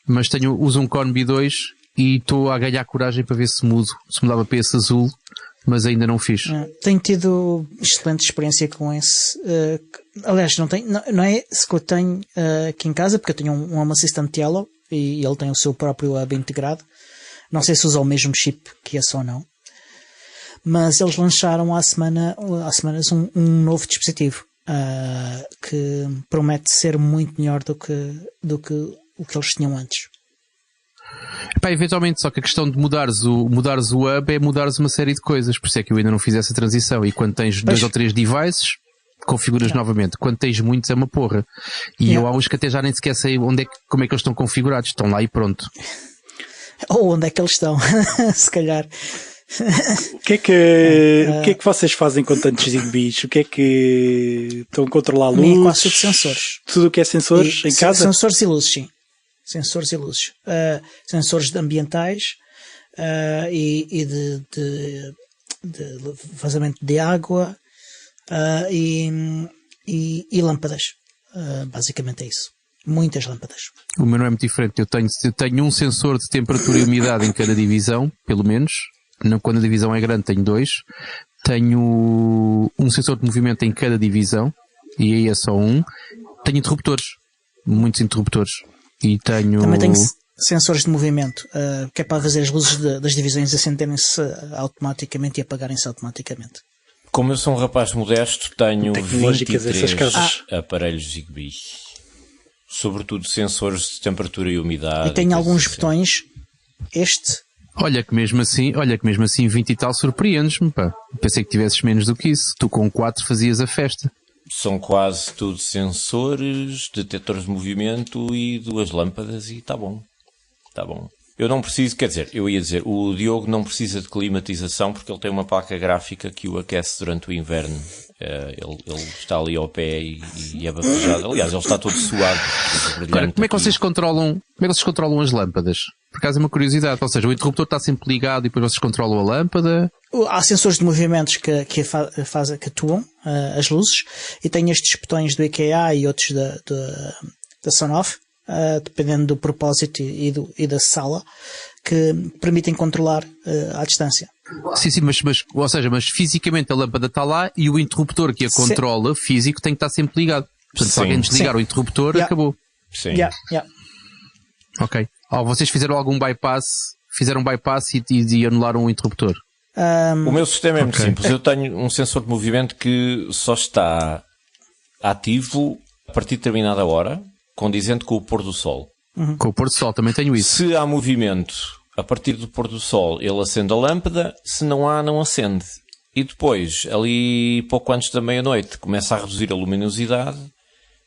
Mas uso um Corn B2 e estou a ganhar coragem para ver se mudava para esse azul, mas ainda não fiz. Tenho tido excelente experiência com esse. Aliás, não é esse que eu tenho aqui em casa, porque eu tenho um Home Assistant Yellow e ele tem o seu próprio hub integrado. Não sei se usa o mesmo chip que esse ou não. Mas eles lançaram há semanas um novo dispositivo que promete ser muito melhor do que o que eles tinham antes. Epá, eventualmente, só que a questão de mudares o hub é mudares uma série de coisas, por isso é que eu ainda não fiz essa transição. E quando tens 2 ou 3 devices, configuras novamente. Quando tens muitos é uma porra. E eu há uns que até já nem sequer sei como é que eles estão configurados. Estão lá e pronto. Ou onde é que eles estão, se calhar. O que é que vocês fazem com tantos Zigbees? O que é que estão a controlar a luz? Quase tudo sensores. Tudo o que é sensores em casa? Sensores e luzes, sim. Sensores e luzes. Sensores ambientais e de vazamento de água e lâmpadas. Basicamente é isso. Muitas lâmpadas. O meu não é muito diferente. Eu tenho um sensor de temperatura e umidade em cada divisão, pelo menos. Quando a divisão é grande tenho 2. Tenho um sensor de movimento em cada divisão, e aí é só um. Tenho interruptores, muitos interruptores. E também tenho sensores de movimento, que é para fazer as luzes das divisões acenderem-se automaticamente e apagarem-se automaticamente. Como eu sou um rapaz modesto, tenho 23 aparelhos Zigbee. Sobretudo sensores de temperatura e umidade. E tenho alguns botões. Olha que mesmo assim 20 e tal surpreendes-me, pá. Pensei que tivesses menos do que isso. Tu com 4 fazias a festa. São quase tudo sensores, detectores de movimento e 2 lâmpadas e está bom. Está bom. Eu não preciso, o Diogo não precisa de climatização porque ele tem uma placa gráfica que o aquece durante o inverno. Ele está ali ao pé e é bafejado. Aliás, ele está todo suado. Agora, como é que vocês controlam as lâmpadas? Por acaso é uma curiosidade. Ou seja, o interruptor está sempre ligado e depois vocês controlam a lâmpada? Há sensores de movimentos que atuam as luzes, e tem estes botões do IKEA e outros da Sonoff, dependendo do propósito e da sala, que permitem controlar à distância. Sim, mas fisicamente a lâmpada está lá e o interruptor que a controla, físico, tem que estar sempre ligado. Portanto, se alguém desligar o interruptor, acabou. Sim. Ok. Vocês fizeram algum bypass, e anularam o interruptor? O meu sistema é muito simples. Eu tenho um sensor de movimento que só está ativo a partir de determinada hora, condizente com o pôr do sol. Com o pôr do sol, também tenho isso. Se há movimento a partir do pôr do sol, ele acende a lâmpada. Se não há, não acende. E depois, ali pouco antes da meia-noite, começa a reduzir a luminosidade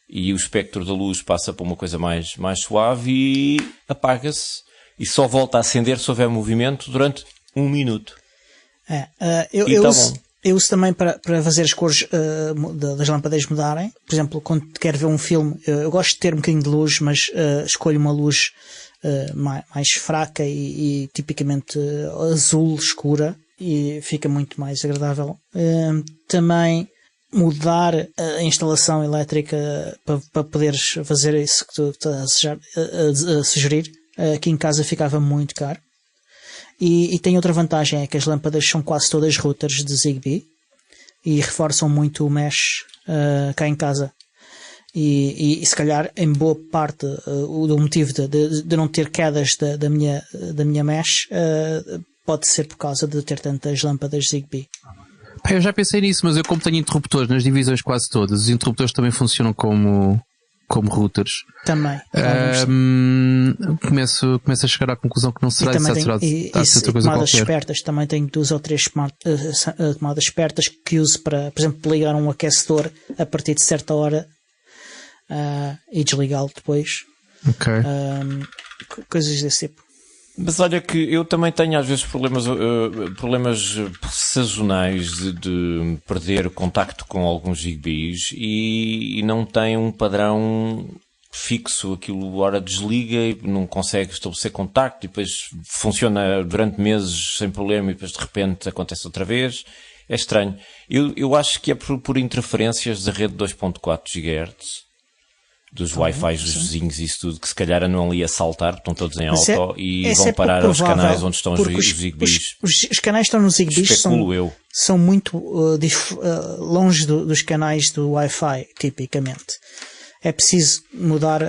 e o espectro da luz passa para uma coisa mais suave e apaga-se. E só volta a acender se houver movimento durante 1 minuto. Eu uso também para fazer as cores das lâmpadas mudarem. Por exemplo, quando quero ver um filme, eu gosto de ter um bocadinho de luz, mas escolho uma luz mais fraca e tipicamente azul escura, e fica muito mais agradável. Também mudar a instalação elétrica para poderes fazer isso que tu estás a sugerir. Aqui em casa ficava muito caro. E tem outra vantagem, é que as lâmpadas são quase todas routers de Zigbee e reforçam muito o mesh cá em casa. E se calhar, em boa parte, o motivo de não ter quedas da minha mesh pode ser por causa de ter tantas lâmpadas Zigbee. Eu já pensei nisso, mas eu, como tenho interruptores nas divisões quase todas, os interruptores também funcionam como routers. Também. Começo a chegar à conclusão que não será necessário outra coisa tomadas qualquer. espertas, também tenho 2 ou 3 tomadas espertas que uso para, por exemplo, ligar um aquecedor a partir de certa hora e desligá-lo depois. Ok. Coisas desse tipo. Mas olha que eu também tenho às vezes problemas sazonais de perder contacto com alguns Zigbees e não tem um padrão fixo. Aquilo hora desliga e não consegue estabelecer contacto e depois funciona durante meses sem problema e depois de repente acontece outra vez. É estranho. Eu acho que é por interferências da rede 2.4 GHz. Dos Wi-Fi dos vizinhos e isso tudo, que se calhar andam ali a saltar, estão todos em auto e vão parar aos canais onde estão os Zigbees. Os canais que estão nos Zigbees são muito longe dos canais do Wi-Fi, tipicamente. É preciso mudar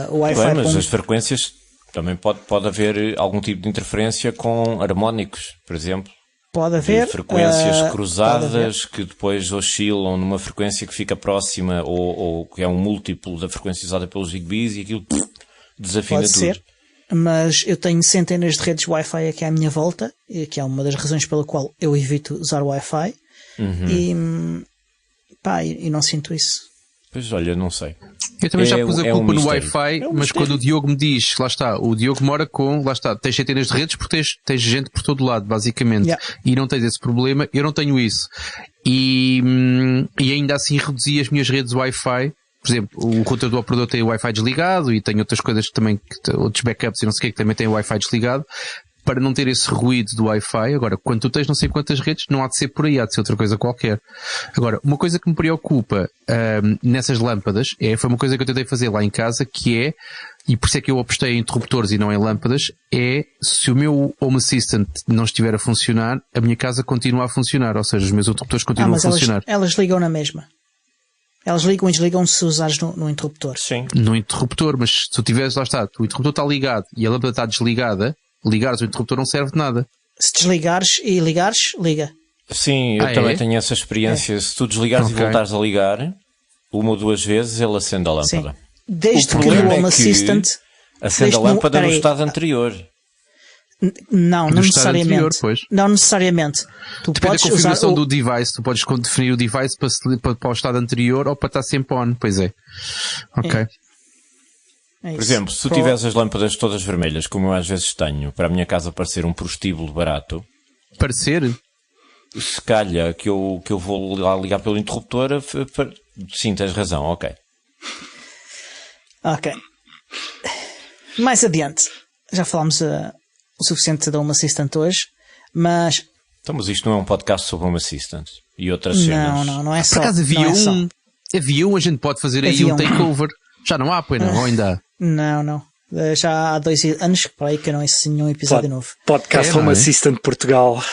o Wi-Fi. Mas as frequências Também pode haver algum tipo de interferência com harmónicos, por exemplo. Pode haver. De frequências cruzadas que depois oscilam numa frequência que fica próxima ou que é um múltiplo da frequência usada pelos Zigbees e aquilo desafina tudo. Pode ser, mas eu tenho centenas de redes Wi-Fi aqui à minha volta, que é uma das razões pela qual eu evito usar Wi-Fi. E não sinto isso. Pois olha, não sei. Eu também já pus a culpa no Wi-Fi, mas quando o Diogo me diz, lá está, o Diogo mora com, lá está, tens centenas de redes porque tens gente por todo lado, basicamente, e não tens esse problema, eu não tenho isso. E ainda assim reduzi as minhas redes Wi-Fi. Por exemplo, o router do operador tem o Wi-Fi desligado e tem outras coisas que também, outros backups e não sei o que também têm o Wi-Fi desligado, para não ter esse ruído do Wi-Fi. Agora, quando tu tens não sei quantas redes, não há de ser por aí, há de ser outra coisa qualquer. Agora, uma coisa que me preocupa nessas lâmpadas, foi uma coisa que eu tentei fazer lá em casa, que é, e por isso é que eu apostei em interruptores e não em lâmpadas, é se o meu Home Assistant não estiver a funcionar, a minha casa continua a funcionar, ou seja, os meus interruptores continuam a funcionar. Elas ligam na mesma. Elas ligam e desligam se usares no interruptor. Sim. No interruptor, mas se tu tiveres, lá está, o interruptor está ligado e a lâmpada está desligada, ligares o interruptor não serve de nada. Se desligares e ligares, liga. Sim, eu também tenho essa experiência. Se tu desligares e voltares a ligar, uma ou duas vezes ele acende a lâmpada. Sim. Desde que o Home Assistant acende a lâmpada no estado anterior. Não necessariamente. Não necessariamente. Tu depende da configuração do device. Tu podes definir o device para o estado anterior ou para estar sempre on. Pois é. Ok. Por exemplo, se tu tiveres as lâmpadas todas vermelhas, como eu às vezes tenho, para a minha casa parecer um prostíbulo barato. Parecer? Se calhar que eu vou lá ligar pelo interruptor, sim, tens razão, ok. Ok. Mais adiante. Já falámos o suficiente da Home Assistant hoje, mas... Então, mas isto não é um podcast sobre Home Assistant e outras cenas? Não é só. Por acaso havia um, a gente pode fazer aí um takeover. Já não há, pois não? Ou ainda há? Não. Já há 2 anos que para aí que não existe nenhum episódio novo. Podcast Home Assistant Portugal.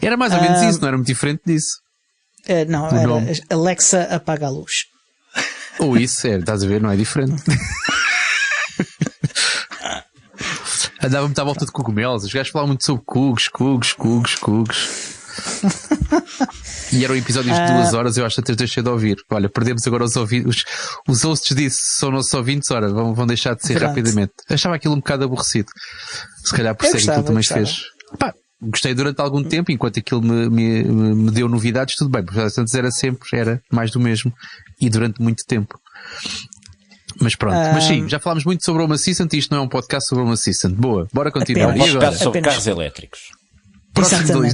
Era mais ou menos isso, não era muito diferente disso. Era Alexa, apaga a luz. Ou isso, estás a ver, não é diferente. Andava muito à volta de cogumelos. Os gajos falavam muito sobre cugos. E eram episódios de 2 horas, eu acho que até deixei de ouvir. Olha, perdemos agora os ouvidos. Os hosts disso são nossos ouvintes, ora, vão deixar de ser rapidamente. Achava aquilo um bocado aborrecido. Se calhar por ser aquilo também fez. Gostei durante algum tempo, enquanto aquilo me deu novidades, tudo bem, porque antes era mais do mesmo. E durante muito tempo. Mas pronto, mas sim, já falámos muito sobre o Home Assistant e isto não é um podcast sobre o Home Assistant. Boa, bora continuar. É um podcast sobre carros elétricros.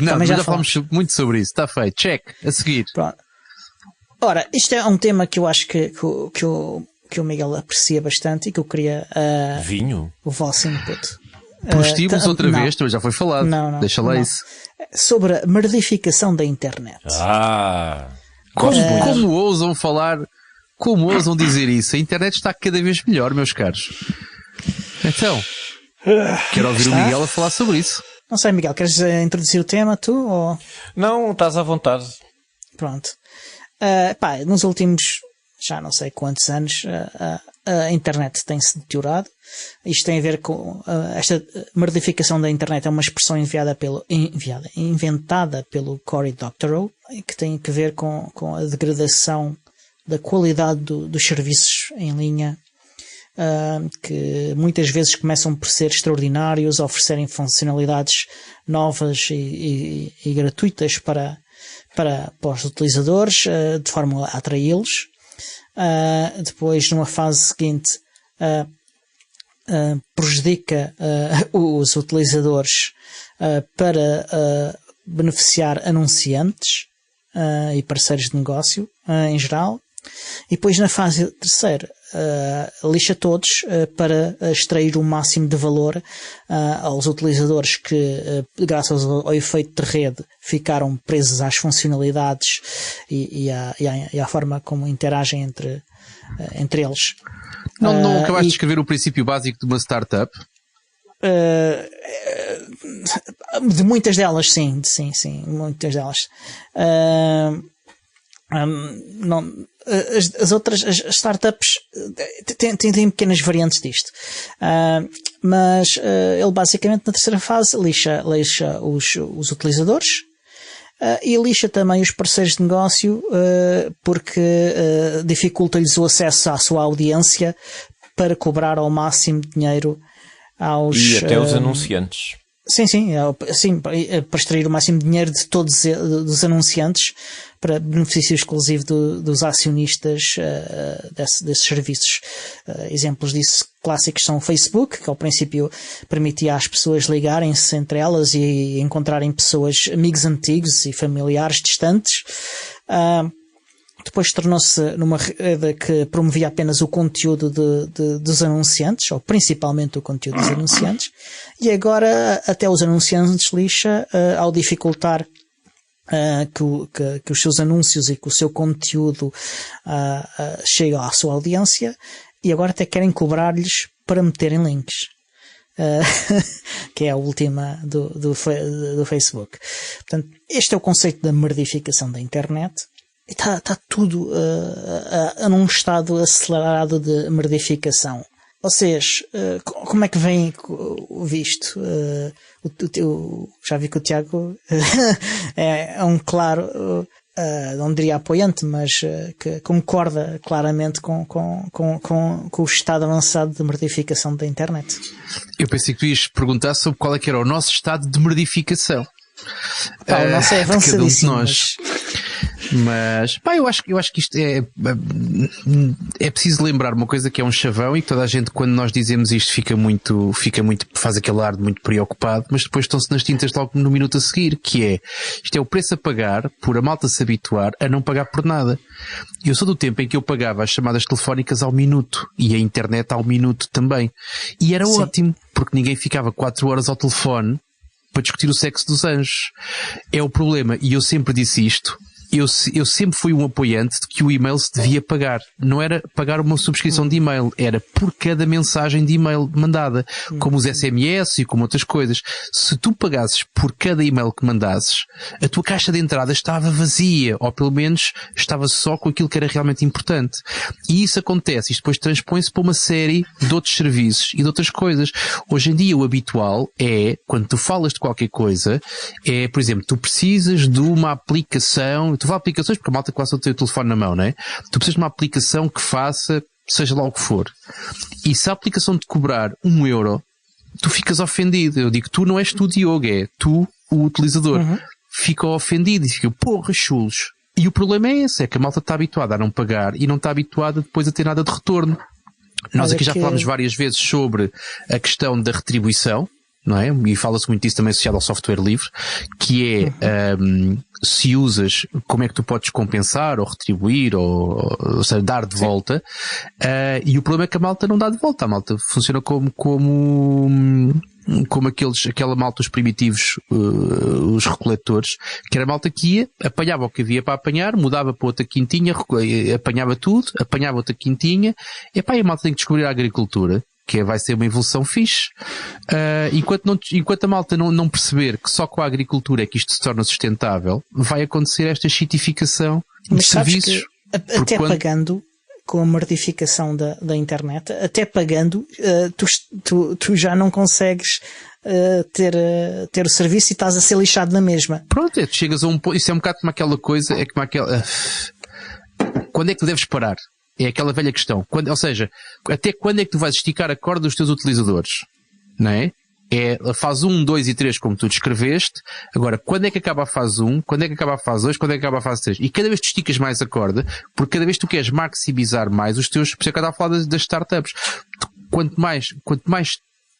Não, já falamos muito sobre isso. Está feito. Check. A seguir. Pronto. Ora, isto é um tema que eu acho que o Miguel aprecia bastante e que eu queria... Vinho? O vosso input. Prostíbulos outra vez, já foi falado. Não. Deixa lá isso. Sobre a merdificação da internet. Como ousam falar... Como ousam dizer isso? A internet está cada vez melhor, meus caros. Então, quero ouvir o Miguel a falar sobre isso. Não sei, Miguel, queres introduzir o tema, tu? Ou... Não, estás à vontade. Pronto. Nos últimos, já não sei quantos anos, a internet tem-se deteriorado. Isto tem a ver com esta merdificação da internet. É uma expressão inventada pelo Cory Doctorow, que tem a ver com a degradação da qualidade dos serviços em linha, que muitas vezes começam por ser extraordinários, oferecerem funcionalidades novas e gratuitas para os utilizadores, de forma a atraí-los. Depois, numa fase seguinte, prejudica os utilizadores para beneficiar anunciantes e parceiros de negócio em geral. E depois na fase terceira lixa todos para extrair o máximo de valor aos utilizadores que, graças ao efeito de rede, ficaram presos às funcionalidades e à forma como interagem entre eles. Não acabaste de escrever o princípio básico de uma startup? De muitas delas, sim, muitas delas. as outras startups têm pequenas variantes disto. Mas ele basicamente na terceira fase lixa os utilizadores e lixa também os parceiros de negócio porque dificulta-lhes o acesso à sua audiência para cobrar ao máximo dinheiro aos... E até os anunciantes. Sim, para extrair o máximo dinheiro de todos os anunciantes para benefício exclusivo dos acionistas desses serviços. Exemplos disso clássicos são o Facebook, que ao princípio permitia às pessoas ligarem-se entre elas e encontrarem pessoas, amigos antigos e familiares distantes. Depois tornou-se numa rede que promovia apenas o conteúdo dos anunciantes, ou principalmente o conteúdo dos anunciantes, e agora até os anunciantes lixa ao dificultar que os seus anúncios e que o seu conteúdo chegue à sua audiência, e agora até querem cobrar-lhes para meterem links. Que é a última do Facebook. Portanto, este é o conceito da merdificação da internet. Está tudo num estado acelerado de merdificação. Vocês, como é que vem visto? Já vi que o Tiago é um claro, não diria apoiante, mas que concorda claramente com o estado avançado de merdificação da internet. Eu pensei que tu ias perguntar sobre qual é que era o nosso estado de merdificação. O nosso é avançadíssimo. Cada um de nós. Mas, eu acho que isto é preciso lembrar uma coisa que é um chavão e que toda a gente, quando nós dizemos isto, fica muito, faz aquele ar de muito preocupado, mas depois estão-se nas tintas logo no minuto a seguir, que é, isto é o preço a pagar por a malta se habituar a não pagar por nada. Eu sou do tempo em que eu pagava as chamadas telefónicas ao minuto e a internet ao minuto também. E era ótimo, porque ninguém ficava 4 horas ao telefone para discutir o sexo dos anjos. É o problema, e eu sempre disse isto. Eu sempre fui um apoiante de que o e-mail se devia pagar. Não era pagar uma subscrição de e-mail, era por cada mensagem de e-mail mandada, como os SMS e como outras coisas. Se tu pagasses por cada e-mail que mandasses, a tua caixa de entrada estava vazia, ou pelo menos estava só com aquilo que era realmente importante. E isso acontece, isto depois transpõe-se para uma série de outros serviços e de outras coisas. Hoje em dia o habitual é, quando tu falas de qualquer coisa, é, por exemplo, tu precisas de uma aplicação, tu fala aplicações porque a malta quase tem o telefone na mão, não é? Tu precisas de uma aplicação que faça, seja lá o que for. E se a aplicação te cobrar €1, tu ficas ofendido. Eu digo, tu não és tu, Diogo, é tu, o utilizador. Fica ofendido e fica, porra, chulos. E o problema é esse, é que a malta está habituada a não pagar e não está habituada depois a ter nada de retorno. Nós aqui já falámos várias vezes sobre a questão da retribuição, não é? E fala-se muito disso também associado ao software livre, que é, se usas, como é que tu podes compensar ou retribuir ou seja, dar de volta, e o problema é que a malta não dá de volta, a malta funciona como aquela malta, os primitivos, os recoletores, que era a malta que ia, apanhava o que havia para apanhar, mudava para outra quintinha, apanhava tudo, apanhava outra quintinha, e a malta tem que descobrir a agricultura, que vai ser uma evolução fixe. Enquanto a malta não perceber que só com a agricultura é que isto se torna sustentável, vai acontecer esta chitificação de serviços. Até pagando, com a mortificação da internet, até pagando, tu já não consegues ter o serviço e estás a ser lixado na mesma. Pronto, tu chegas a um ponto, isso é um bocado como aquela coisa, quando é que tu deves parar? É aquela velha questão. Ou seja, até quando é que tu vais esticar a corda dos teus utilizadores? Não é? É a fase 1, 2 e 3, como tu descreveste. Agora, quando é que acaba a fase 1? Quando é que acaba a fase 2? Quando é que acaba a fase 3? E cada vez tu esticas mais a corda, porque cada vez tu queres maximizar mais os teus... Por isso é que eu estava a falar das startups. Quanto mais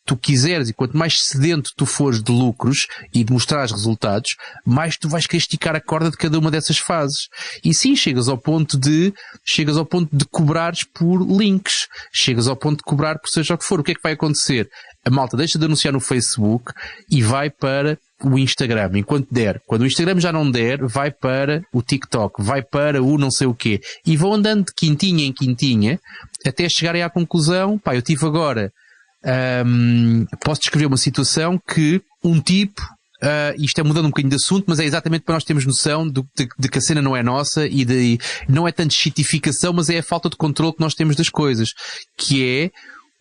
tu quiseres e quanto mais sedento tu fores de lucros e de mostrar resultados, mais tu vais querer esticar a corda de cada uma dessas fases. E sim, chegas ao ponto de cobrares por links, chegas ao ponto de cobrar por seja o que for. O que é que vai acontecer? A malta deixa de anunciar no Facebook e vai para o Instagram, enquanto der. Quando o Instagram já não der, vai para o TikTok, vai para o não sei o quê. E vão andando de quintinha em quintinha até chegarem à conclusão, eu tive agora... posso descrever uma situação que um tipo isto é mudando um bocadinho de assunto, mas é exatamente para nós termos noção de que a cena não é nossa e não é tanto chitificação, mas é a falta de controle que nós temos das coisas, que é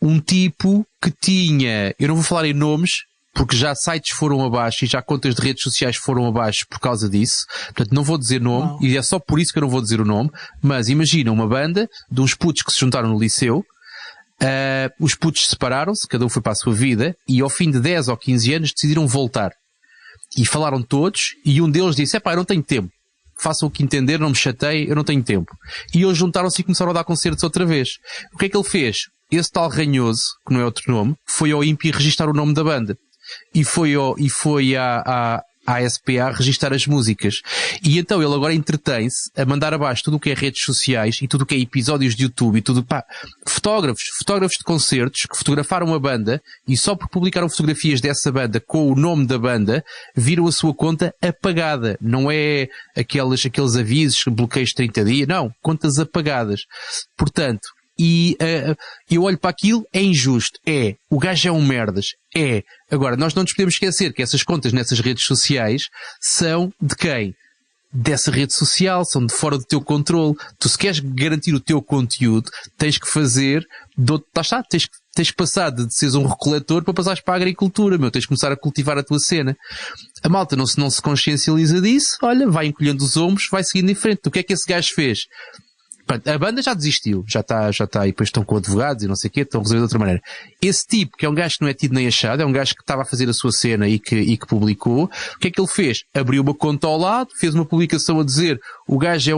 um tipo que tinha, eu não vou falar em nomes, porque já sites foram abaixo e já contas de redes sociais foram abaixo por causa disso. Portanto, não vou dizer nome, e é só por isso que eu não vou dizer o nome, mas imagina uma banda de uns putos que se juntaram no liceu, os putos separaram-se, cada um foi para a sua vida, e ao fim de 10 ou 15 anos decidiram voltar. E falaram todos, e um deles disse, eu não tenho tempo. Façam o que entender, não me chateiem, eu não tenho tempo. E eles juntaram-se e começaram a dar concertos outra vez. O que é que ele fez? Esse tal Ranhoso, que não é outro nome, foi ao INPI registrar o nome da banda. E foi à SPA registrar as músicas. E então ele agora entretém-se a mandar abaixo tudo o que é redes sociais e tudo o que é episódios de YouTube e tudo, fotógrafos de concertos que fotografaram a banda e só por publicaram fotografias dessa banda com o nome da banda, viram a sua conta apagada. Não é aqueles avisos, bloqueios de 30 dias, não, contas apagadas. Portanto, e eu olho para aquilo, é injusto, o gajo é um merdas, agora nós não nos podemos esquecer que essas contas nessas redes sociais são de quem? Dessa rede social, são de fora do teu controle. Tu, se queres garantir o teu conteúdo, tens que fazer, tens que passar de seres um recoletor para passares para a agricultura, tens que começar a cultivar a tua cena. A malta não se consciencializa disso, olha, vai encolhendo os ombros, vai seguindo em frente. O que é que esse gajo fez? A banda já desistiu, já está, e depois estão com advogados e não sei o quê, estão a resolver de outra maneira. Esse tipo, que é um gajo que não é tido nem achado, é um gajo que estava a fazer a sua cena e que publicou, o que é que ele fez? Abriu uma conta ao lado, fez uma publicação a dizer o gajo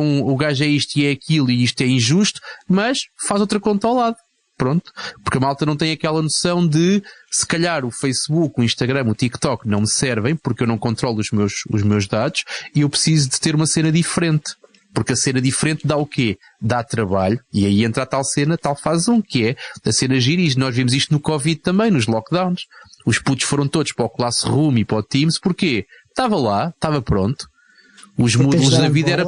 é isto e é aquilo e isto é injusto, mas faz outra conta ao lado. Pronto. Porque a malta não tem aquela noção de, se calhar o Facebook, o Instagram, o TikTok não me servem porque eu não controlo os meus dados e eu preciso de ter uma cena diferente. Porque a cena diferente dá o quê? Dá trabalho. E aí entra a tal cena, tal fase 1, que é a cena gira. E nós vimos isto no Covid também, nos lockdowns. Os putos foram todos para o Classroom e para o Teams. Porquê? Estava lá, estava pronto. Os módulos da vida era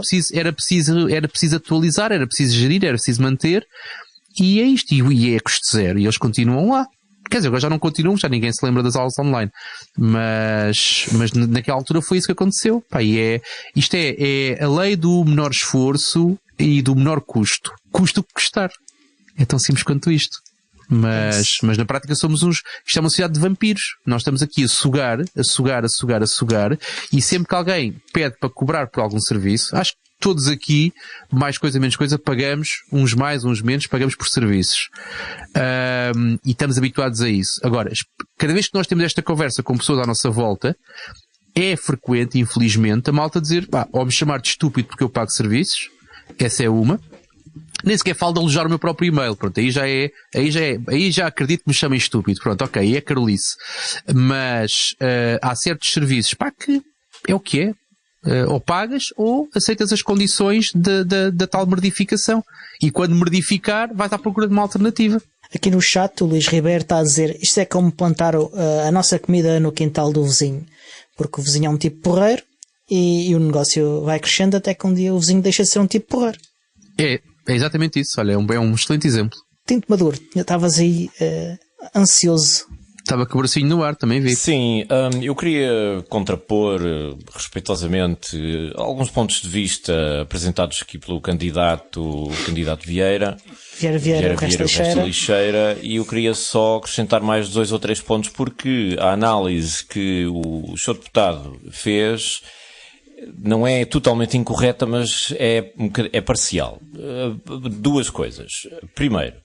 preciso atualizar, era preciso gerir, era preciso manter. E é isto. E é custo zero. E eles continuam lá. Quer dizer, agora já não continuam, já ninguém se lembra das aulas online. Mas naquela altura foi isso que aconteceu. Isto é a lei do menor esforço e do menor custo. Custa o que custar. É tão simples quanto isto. Mas na prática isto é uma sociedade de vampiros. Nós estamos aqui a sugar, e sempre que alguém pede para cobrar por algum serviço, acho que todos aqui, mais coisa, menos coisa, pagamos, uns mais, uns menos, pagamos por serviços. E estamos habituados a isso. Agora, cada vez que nós temos esta conversa com pessoas à nossa volta, é frequente, infelizmente, a malta dizer, ou me chamar de estúpido porque eu pago serviços, essa é uma. Nem sequer falo de alojar o meu próprio e-mail, pronto, aí já acredito que me chamem estúpido, pronto, ok, é carolice. Mas há certos serviços, que é o que é. Ou pagas ou aceitas as condições da tal merdificação. E quando merdificar, vais à procura de uma alternativa. Aqui no chat o Luís Ribeiro está a dizer, isto é como plantar a nossa comida no quintal do vizinho, porque o vizinho é um tipo porreiro e o negócio vai crescendo até que um dia o vizinho deixa de ser um tipo porreiro. É exatamente isso, olha, é um excelente exemplo. Tinto Maduro, estavas aí ansioso. Estava com o bracinho no ar, também vi. Sim, eu queria contrapor respeitosamente alguns pontos de vista apresentados aqui pelo candidato Vieira Lixeira, e eu queria só acrescentar mais 2 ou 3 pontos, porque a análise que o Sr. Deputado fez não é totalmente incorreta, mas é parcial. 2 coisas. Primeiro,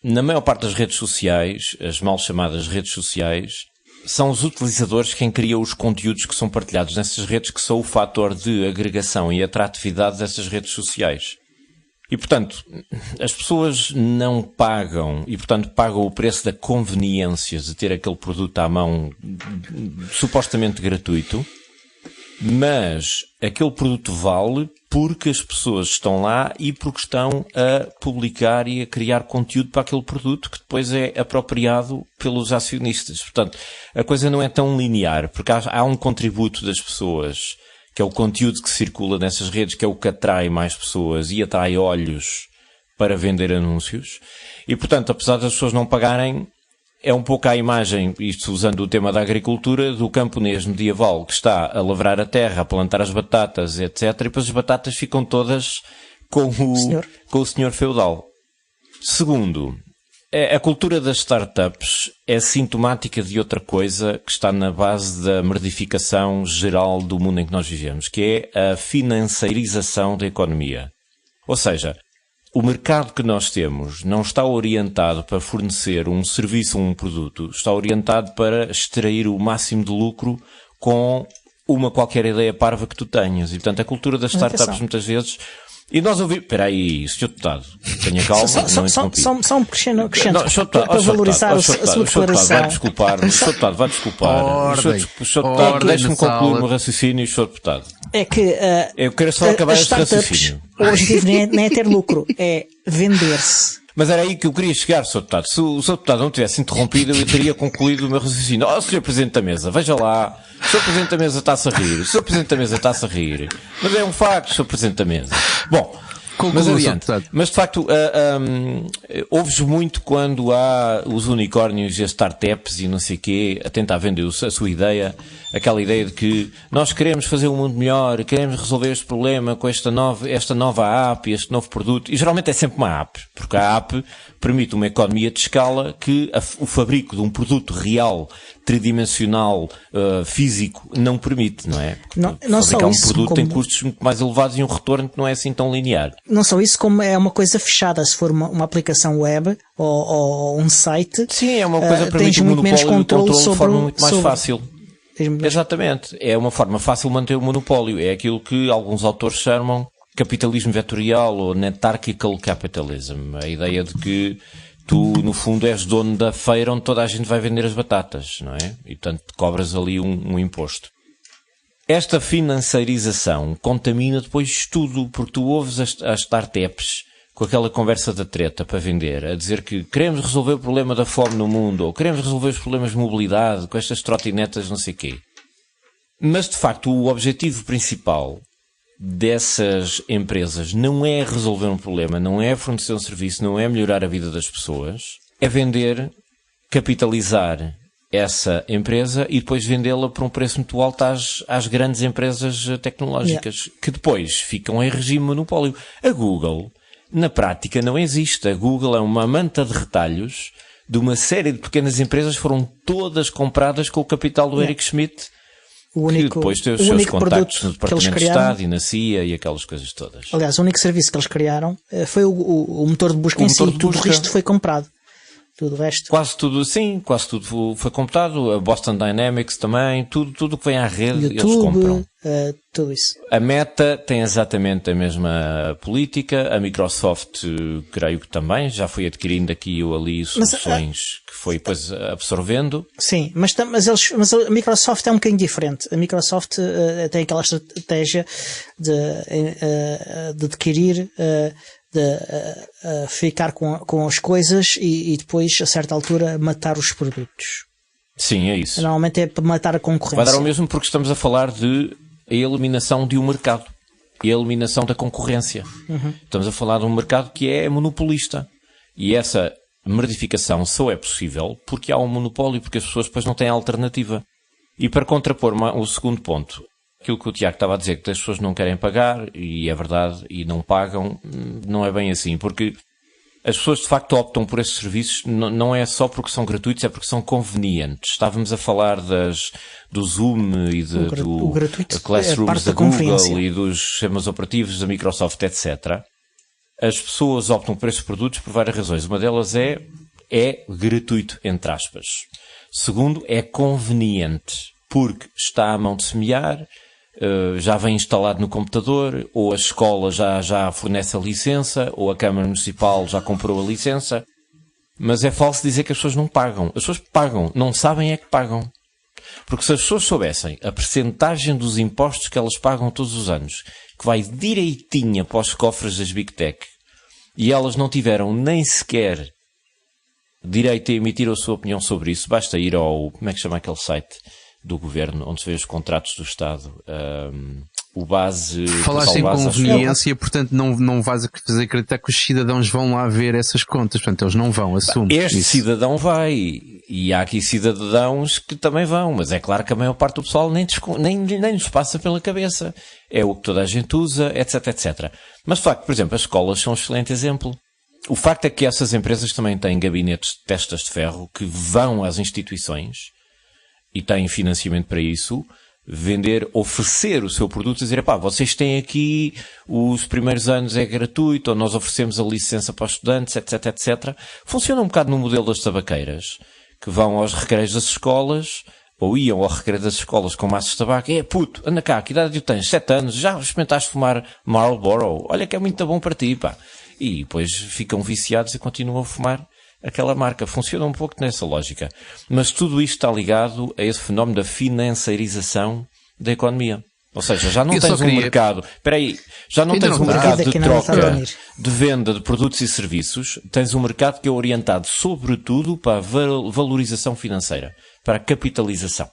na maior parte das redes sociais, as mal chamadas redes sociais, são os utilizadores quem cria os conteúdos que são partilhados nessas redes, que são o fator de agregação e atratividade dessas redes sociais. E, portanto, as pessoas não pagam, e, portanto, pagam o preço da conveniência de ter aquele produto à mão supostamente gratuito, mas aquele produto vale porque as pessoas estão lá e porque estão a publicar e a criar conteúdo para aquele produto que depois é apropriado pelos acionistas. Portanto, a coisa não é tão linear, porque há um contributo das pessoas, que é o conteúdo que circula nessas redes, que é o que atrai mais pessoas e atrai olhos para vender anúncios. E, portanto, apesar das pessoas não pagarem, é um pouco a imagem, isto usando o tema da agricultura, do camponês medieval que está a lavrar a terra, a plantar as batatas, etc. E depois as batatas ficam todas com o senhor feudal. Segundo, a cultura das startups é sintomática de outra coisa que está na base da merdificação geral do mundo em que nós vivemos, que é a financeirização da economia. Ou seja, o mercado que nós temos não está orientado para fornecer um serviço ou um produto, está orientado para extrair o máximo de lucro com uma qualquer ideia parva que tu tenhas. E, portanto, a cultura das startups muitas vezes... E nós ouvimos... Espera aí, Sr. Deputado, tenha calma, não interrompi. Só um crescendo para valorizar a sua declaração. Vai desculpar-me, Sr. Deputado, vai desculpar. Sr. Deputado, deixe-me concluir o meu raciocínio, Sr. Deputado. É que eu quero só acabar este raciocínio. O objetivo nem é ter lucro, é vender-se. Mas era aí que eu queria chegar, Sr. Deputado. Se o Sr. Deputado não tivesse interrompido, eu teria concluído o meu raciocínio. Sr. Presidente da Mesa, veja lá. O Sr. Presidente da Mesa está-se a rir. O Sr. Presidente da Mesa está-se a rir. Mas é um facto, Sr. Presidente da Mesa. Bom, mas adiante. Mas de facto, ouves muito quando há os unicórnios e as startups e não sei o quê a tentar vender a sua ideia, aquela ideia de que nós queremos fazer um mundo melhor, queremos resolver este problema com esta nova app, este novo produto. E geralmente é sempre uma app, porque a app permite uma economia de escala que o fabrico de um produto real, tridimensional, físico, não permite, não é? Não fabricar um produto tem custos muito mais elevados e um retorno que não é assim tão linear. Não só isso, como é uma coisa fechada. Se for uma aplicação web ou um site, sim, é uma coisa que permite um monopólio e o controle de forma muito mais fácil. Exatamente. É uma forma fácil de manter o monopólio. É aquilo que alguns autores chamam capitalismo vetorial ou netarchical capitalism. A ideia de que tu, no fundo, és dono da feira onde toda a gente vai vender as batatas, não é? E, portanto, cobras ali um imposto. Esta financeirização contamina depois tudo, porque tu ouves as startups com aquela conversa da treta para vender, a dizer que queremos resolver o problema da fome no mundo, ou queremos resolver os problemas de mobilidade com estas trotinetas não sei quê. Mas, de facto, o objetivo principal dessas empresas não é resolver um problema, não é fornecer um serviço, não é melhorar a vida das pessoas, é vender, capitalizar essa empresa e depois vendê-la por um preço muito alto às grandes empresas tecnológicas, que depois ficam em regime monopólio. A Google, na prática, não existe. A Google é uma manta de retalhos de uma série de pequenas empresas que foram todas compradas com o capital do Eric Schmidt, que depois tem os seus contactos no Departamento de Estado e na CIA e aquelas coisas todas. Aliás, o único serviço que eles criaram foi o motor de busca em si. Tudo o resto foi comprado. Tudo o resto. Quase tudo foi comprado. A Boston Dynamics também. Tudo que vem à rede, YouTube, eles compram. Tudo isso. A Meta tem exatamente a mesma política. A Microsoft, creio que também, já foi adquirindo aqui ou ali soluções que foi depois absorvendo. Sim, mas a Microsoft é um bocadinho diferente. A Microsoft tem aquela estratégia de adquirir, de ficar com as coisas e depois, a certa altura, matar os produtos. Sim, é isso. Normalmente é para matar a concorrência. Vai dar o mesmo porque estamos a falar de a eliminação de um mercado e a eliminação da concorrência. Estamos a falar de um mercado que é monopolista. E essa merdificação só é possível porque há um monopólio, porque as pessoas depois não têm alternativa. E para contrapor o segundo ponto, aquilo que o Tiago estava a dizer, que as pessoas não querem pagar, e é verdade, e não pagam, não é bem assim, porque as pessoas de facto optam por esses serviços, não é só porque são gratuitos, é porque são convenientes. Estávamos a falar do Zoom e do Classrooms da Google e dos sistemas operativos da Microsoft, etc. As pessoas optam por esses produtos por várias razões. Uma delas é gratuito, entre aspas. Segundo, é conveniente, porque está à mão de semear, já vem instalado no computador, ou a escola já fornece a licença, ou a Câmara Municipal já comprou a licença. Mas é falso dizer que as pessoas não pagam. As pessoas pagam, não sabem é que pagam. Porque se as pessoas soubessem a percentagem dos impostos que elas pagam todos os anos, que vai direitinha para os cofres das Big Tech, e elas não tiveram nem sequer direito a emitir a sua opinião sobre isso, basta ir ao, como é que chama aquele site do governo, onde se vê os contratos do Estado, o base... Falaste em conveniência, portanto não vais fazer acreditar que os cidadãos vão lá ver essas contas, portanto eles não vão, assumo. Este cidadão vai, E há aqui cidadãos que também vão, mas é claro que a maior parte do pessoal nem nos passa pela cabeça. É o que toda a gente usa, etc, etc. Mas de facto, por exemplo, as escolas são um excelente exemplo. O facto é que essas empresas também têm gabinetes de testas de ferro que vão às instituições e têm financiamento para isso, oferecer o seu produto e dizer, vocês têm aqui os primeiros anos é gratuito, ou nós oferecemos a licença para os estudantes, etc, etc. Funciona um bocado no modelo das tabaqueiras, que vão aos recreios das escolas, ou iam ao recreio das escolas com maços de tabaco, puto, anda cá, que idade tens? 7 anos, já experimentaste fumar Marlboro? Olha que é muito bom para ti, pá. E depois ficam viciados e continuam a fumar aquela marca. Funciona um pouco nessa lógica. Mas tudo isto está ligado a esse fenómeno da financiarização da economia. Ou seja, já não tens um mercado... já não tens um mercado de troca, de venda de produtos e serviços. Tens um mercado que é orientado sobretudo para a valorização financeira, para a capitalização.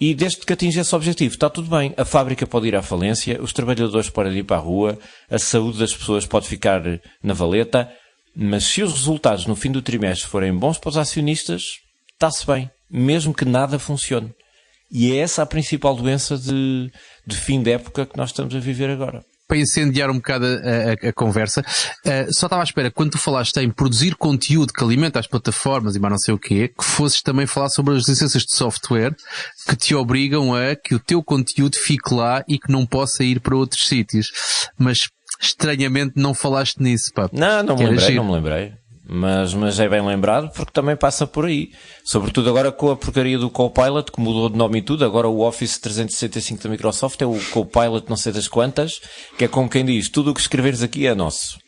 E desde que atinge esse objetivo, está tudo bem. A fábrica pode ir à falência, os trabalhadores podem ir para a rua, a saúde das pessoas pode ficar na valeta, mas se os resultados no fim do trimestre forem bons para os acionistas, está-se bem, mesmo que nada funcione. E é essa a principal doença de fim de época que nós estamos a viver agora. Para incendiar um bocado a conversa, só estava à espera, quando tu falaste em produzir conteúdo que alimenta as plataformas e mais não sei o quê, que fosses também falar sobre as licenças de software que te obrigam a que o teu conteúdo fique lá e que não possa ir para outros sítios. Mas estranhamente não falaste nisso, pá. Não me lembrei. Mas é bem lembrado porque também passa por aí. Sobretudo agora com a porcaria do Copilot, que mudou de nome e tudo. Agora o Office 365 da Microsoft é o Copilot não sei das quantas, que é como quem diz, tudo o que escreveres aqui é nosso.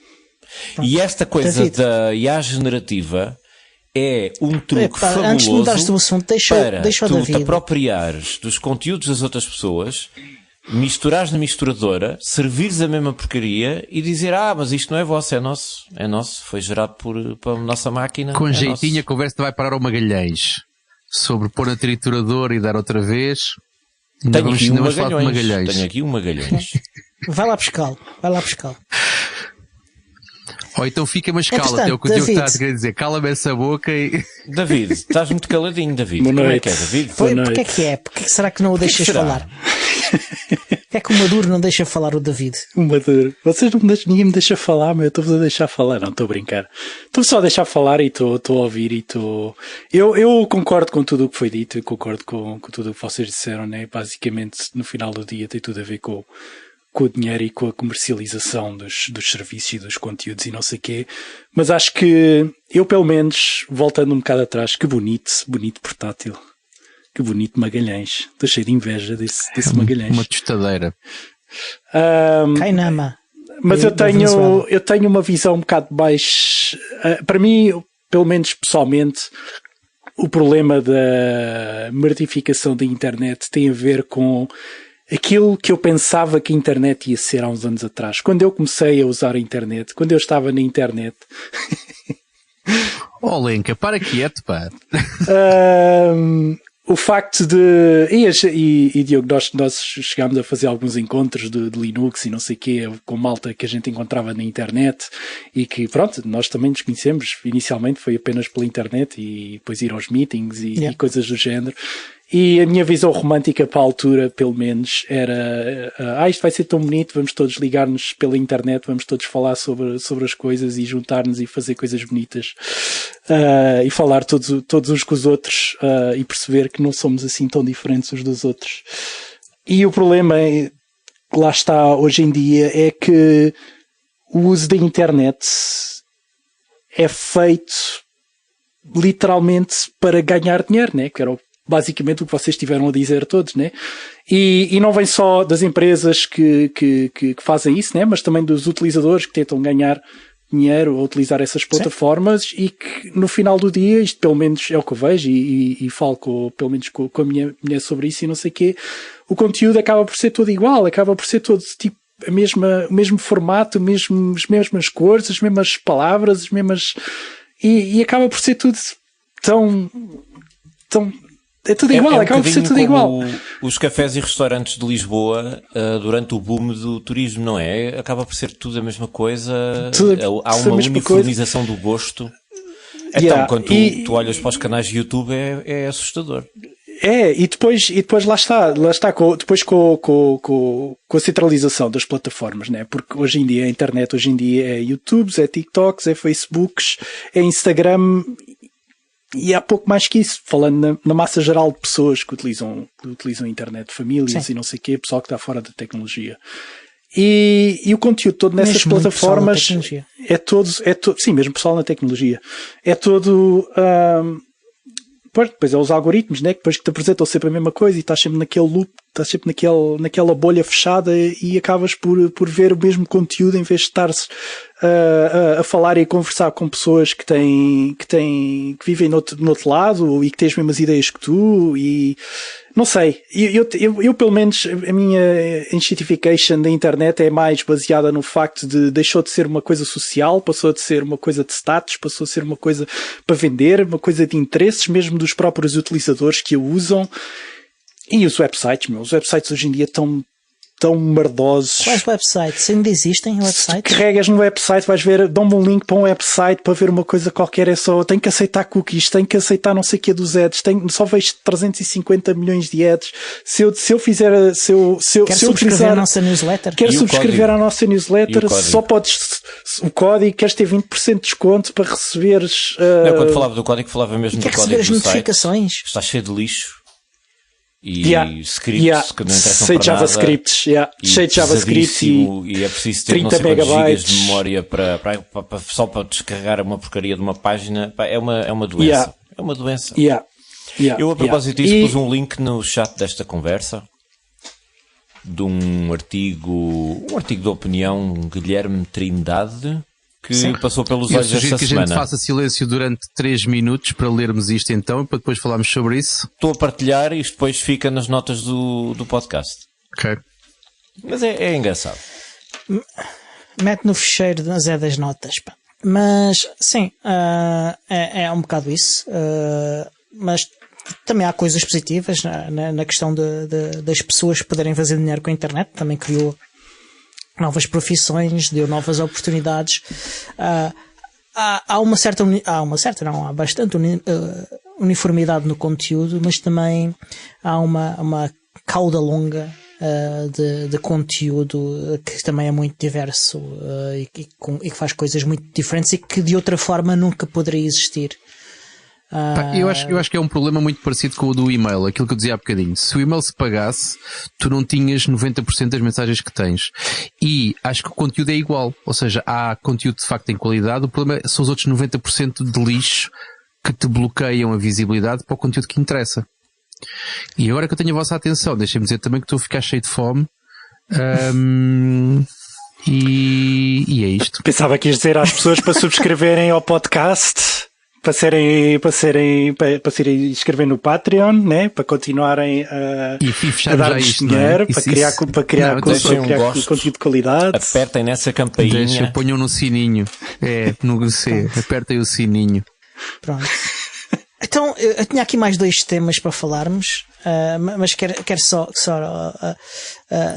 E esta coisa da IA generativa é um truque fabuloso antes de mudares do assunto, para tu te apropriares dos conteúdos das outras pessoas, misturares na misturadora, servires a mesma porcaria e dizer, mas isto não é vosso, é nosso, foi gerado pela nossa máquina. Com jeitinho a conversa vai parar ao Magalhães sobre pôr na trituradora e dar outra vez. Tenho aqui um Magalhães. Vai lá pescá-lo. Ou então fica uma escala, até o que o Diogo está a querer dizer. Cala-me essa boca e... David, estás muito caladinho, David. Como é que é, David? Porquê é que é? Porquê será que não o deixas falar? É que o Maduro não deixa falar o David. O Maduro. Ninguém me deixa falar, meu. Eu estou-vos a deixar falar. Não, estou a brincar. Estou só a deixar falar e estou a ouvir e estou... Eu concordo com tudo o que foi dito. Eu concordo com tudo o que vocês disseram, né? Basicamente, no final do dia tem tudo a ver com o dinheiro e com a comercialização dos serviços e dos conteúdos e não sei o quê. Mas acho que eu, pelo menos, voltando um bocado atrás, que bonito portátil. Que bonito Magalhães. Estou cheio de inveja desse Magalhães. Uma tostadeira. Cainama. Mas eu tenho uma visão um bocado mais... para mim, pelo menos pessoalmente, o problema da merdificação da internet tem a ver com aquilo que eu pensava que a internet ia ser há uns anos atrás. Quando eu comecei a usar a internet, quando eu estava na internet... Lenca, para quieto, pá. O facto de... E Diogo, nós chegámos a fazer alguns encontros de Linux e não sei o quê, com malta que a gente encontrava na internet e que, pronto, nós também nos conhecemos. Inicialmente foi apenas pela internet e depois ir aos meetings e coisas do género. E a minha visão romântica para a altura, pelo menos, era isto vai ser tão bonito, vamos todos ligar-nos pela internet, vamos todos falar sobre as coisas e juntar-nos e fazer coisas bonitas e falar todos uns com os outros e perceber que não somos assim tão diferentes uns dos outros. E o problema, lá está, hoje em dia, é que o uso da internet é feito literalmente para ganhar dinheiro, né? Que era basicamente o que vocês estiveram a dizer todos, né? E não vem só das empresas que fazem isso, né? Mas também dos utilizadores que tentam ganhar dinheiro a utilizar essas plataformas. Sim. E que no final do dia, isto pelo menos é o que eu vejo e falo pelo menos com a minha mulher sobre isso e não sei o quê, o conteúdo acaba por ser todo igual, acaba por ser todo tipo o mesmo formato, as mesmas cores, as mesmas palavras, as mesmas... E acaba por ser tudo tão é tudo igual, acaba por ser tudo igual. Os cafés e restaurantes de Lisboa, durante o boom do turismo, não é? Acaba por ser tudo a mesma coisa. Há uma uniformização do gosto. Então, quando tu olhas para os canais de YouTube é assustador. E depois lá está depois com a centralização das plataformas, né? Porque hoje em dia a internet é YouTubes, é TikToks, é Facebooks, é Instagram, e há pouco mais que isso, falando na massa geral de pessoas que utilizam a internet, famílias. Sim. E não sei o quê, pessoal que está fora da tecnologia. E o conteúdo todo nessas plataformas é todo, sim, mesmo pessoal na tecnologia, é todo, depois é os algoritmos, né? Que depois que te apresentam sempre a mesma coisa e estás sempre naquele loop, estás sempre naquela bolha fechada e acabas por ver o mesmo conteúdo em vez de estares a falar e a conversar com pessoas que vivem no outro lado e que têm as mesmas ideias que tu. E não sei, eu pelo menos a minha identification da internet é mais baseada no facto de deixou de ser uma coisa social, passou de ser uma coisa de status, passou a ser uma coisa para vender, uma coisa de interesses mesmo dos próprios utilizadores que a usam. E os websites hoje em dia estão tão merdosos. Quais websites? Ainda existem websites? Se carregas no website, vais ver, dão-me um link para um website para ver uma coisa qualquer, é só, tem que aceitar cookies, tem que aceitar não sei o que dos ads, só vejo 350 milhões de ads. Se eu subscrever a nossa newsletter? Quero subscrever a nossa newsletter, só podes, o código, queres ter 20% de desconto para receberes... Não, quando falava do código, falava mesmo do código do notificações? Site. Está cheio de lixo. E scripts que não interessam para JavaScripts, cheio de JavaScript e é preciso ter não sei quantos gigas de memória só para descarregar uma porcaria de uma página. É uma doença. É uma doença. Eu, a propósito disso, pus um link no chat desta conversa de um artigo de opinião, Guilherme Trindade, que passou pelos olhos esta semana. Que a gente faça silêncio durante 3 minutos para lermos isto então e para depois falarmos sobre isso. Estou a partilhar e isto depois fica nas notas do podcast. Ok. Mas é engraçado. Mete no fecheiro das notas. Pá. Mas, sim, é um bocado isso. Mas também há coisas positivas na questão das pessoas poderem fazer dinheiro com a internet. Também criou novas profissões, deu novas oportunidades. Há bastante uniformidade no conteúdo, mas também há uma cauda longa de conteúdo que também é muito diverso e que faz coisas muito diferentes e que de outra forma nunca poderia existir. Eu acho que é um problema muito parecido com o do e-mail, aquilo que eu dizia há bocadinho. Se o e-mail se pagasse, tu não tinhas 90% das mensagens que tens. E acho que o conteúdo é igual. Ou seja, há conteúdo de facto em qualidade, o problema são os outros 90% de lixo que te bloqueiam a visibilidade para o conteúdo que interessa. E agora que eu tenho a vossa atenção, deixem-me dizer também que estou a ficar cheio de fome. E é isto. Pensava que ias dizer às pessoas para subscreverem ao podcast, para se inscrever no Patreon, né? Para continuarem a dar-nos dinheiro, para criar conteúdo de qualidade. Apertem nessa campainha. Ponham no sininho. No C. Apertem o sininho. Pronto. Então, eu tinha aqui mais 2 temas para falarmos, mas quero só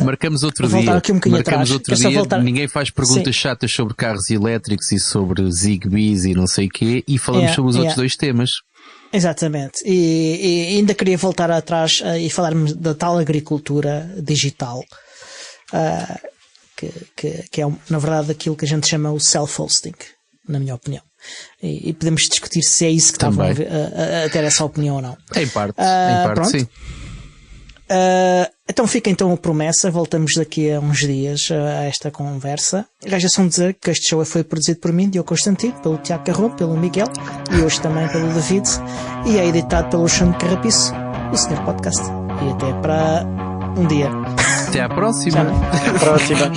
marcamos outro voltar dia. Aqui um bocadinho atrás. Outro dia. Ninguém faz perguntas chatas sobre carros elétricos e sobre Zigbees e não sei o quê, e falamos sobre os outros 2 temas. Exatamente. E ainda queria voltar atrás e falarmos da tal agricultura digital, que é, na verdade, aquilo que a gente chama o self-hosting, na minha opinião. E podemos discutir se é isso que estavam a ter essa opinião ou não. Em parte sim. Então fica a promessa, voltamos daqui a uns dias a esta conversa. Já só dizer que este show foi produzido por mim, Diogo Constantino, pelo Tiago Carrão, pelo Miguel e hoje também pelo David, e é editado pelo Xande Carrapiço, o Senhor Podcast. E até para um dia. Até à próxima. Até à próxima.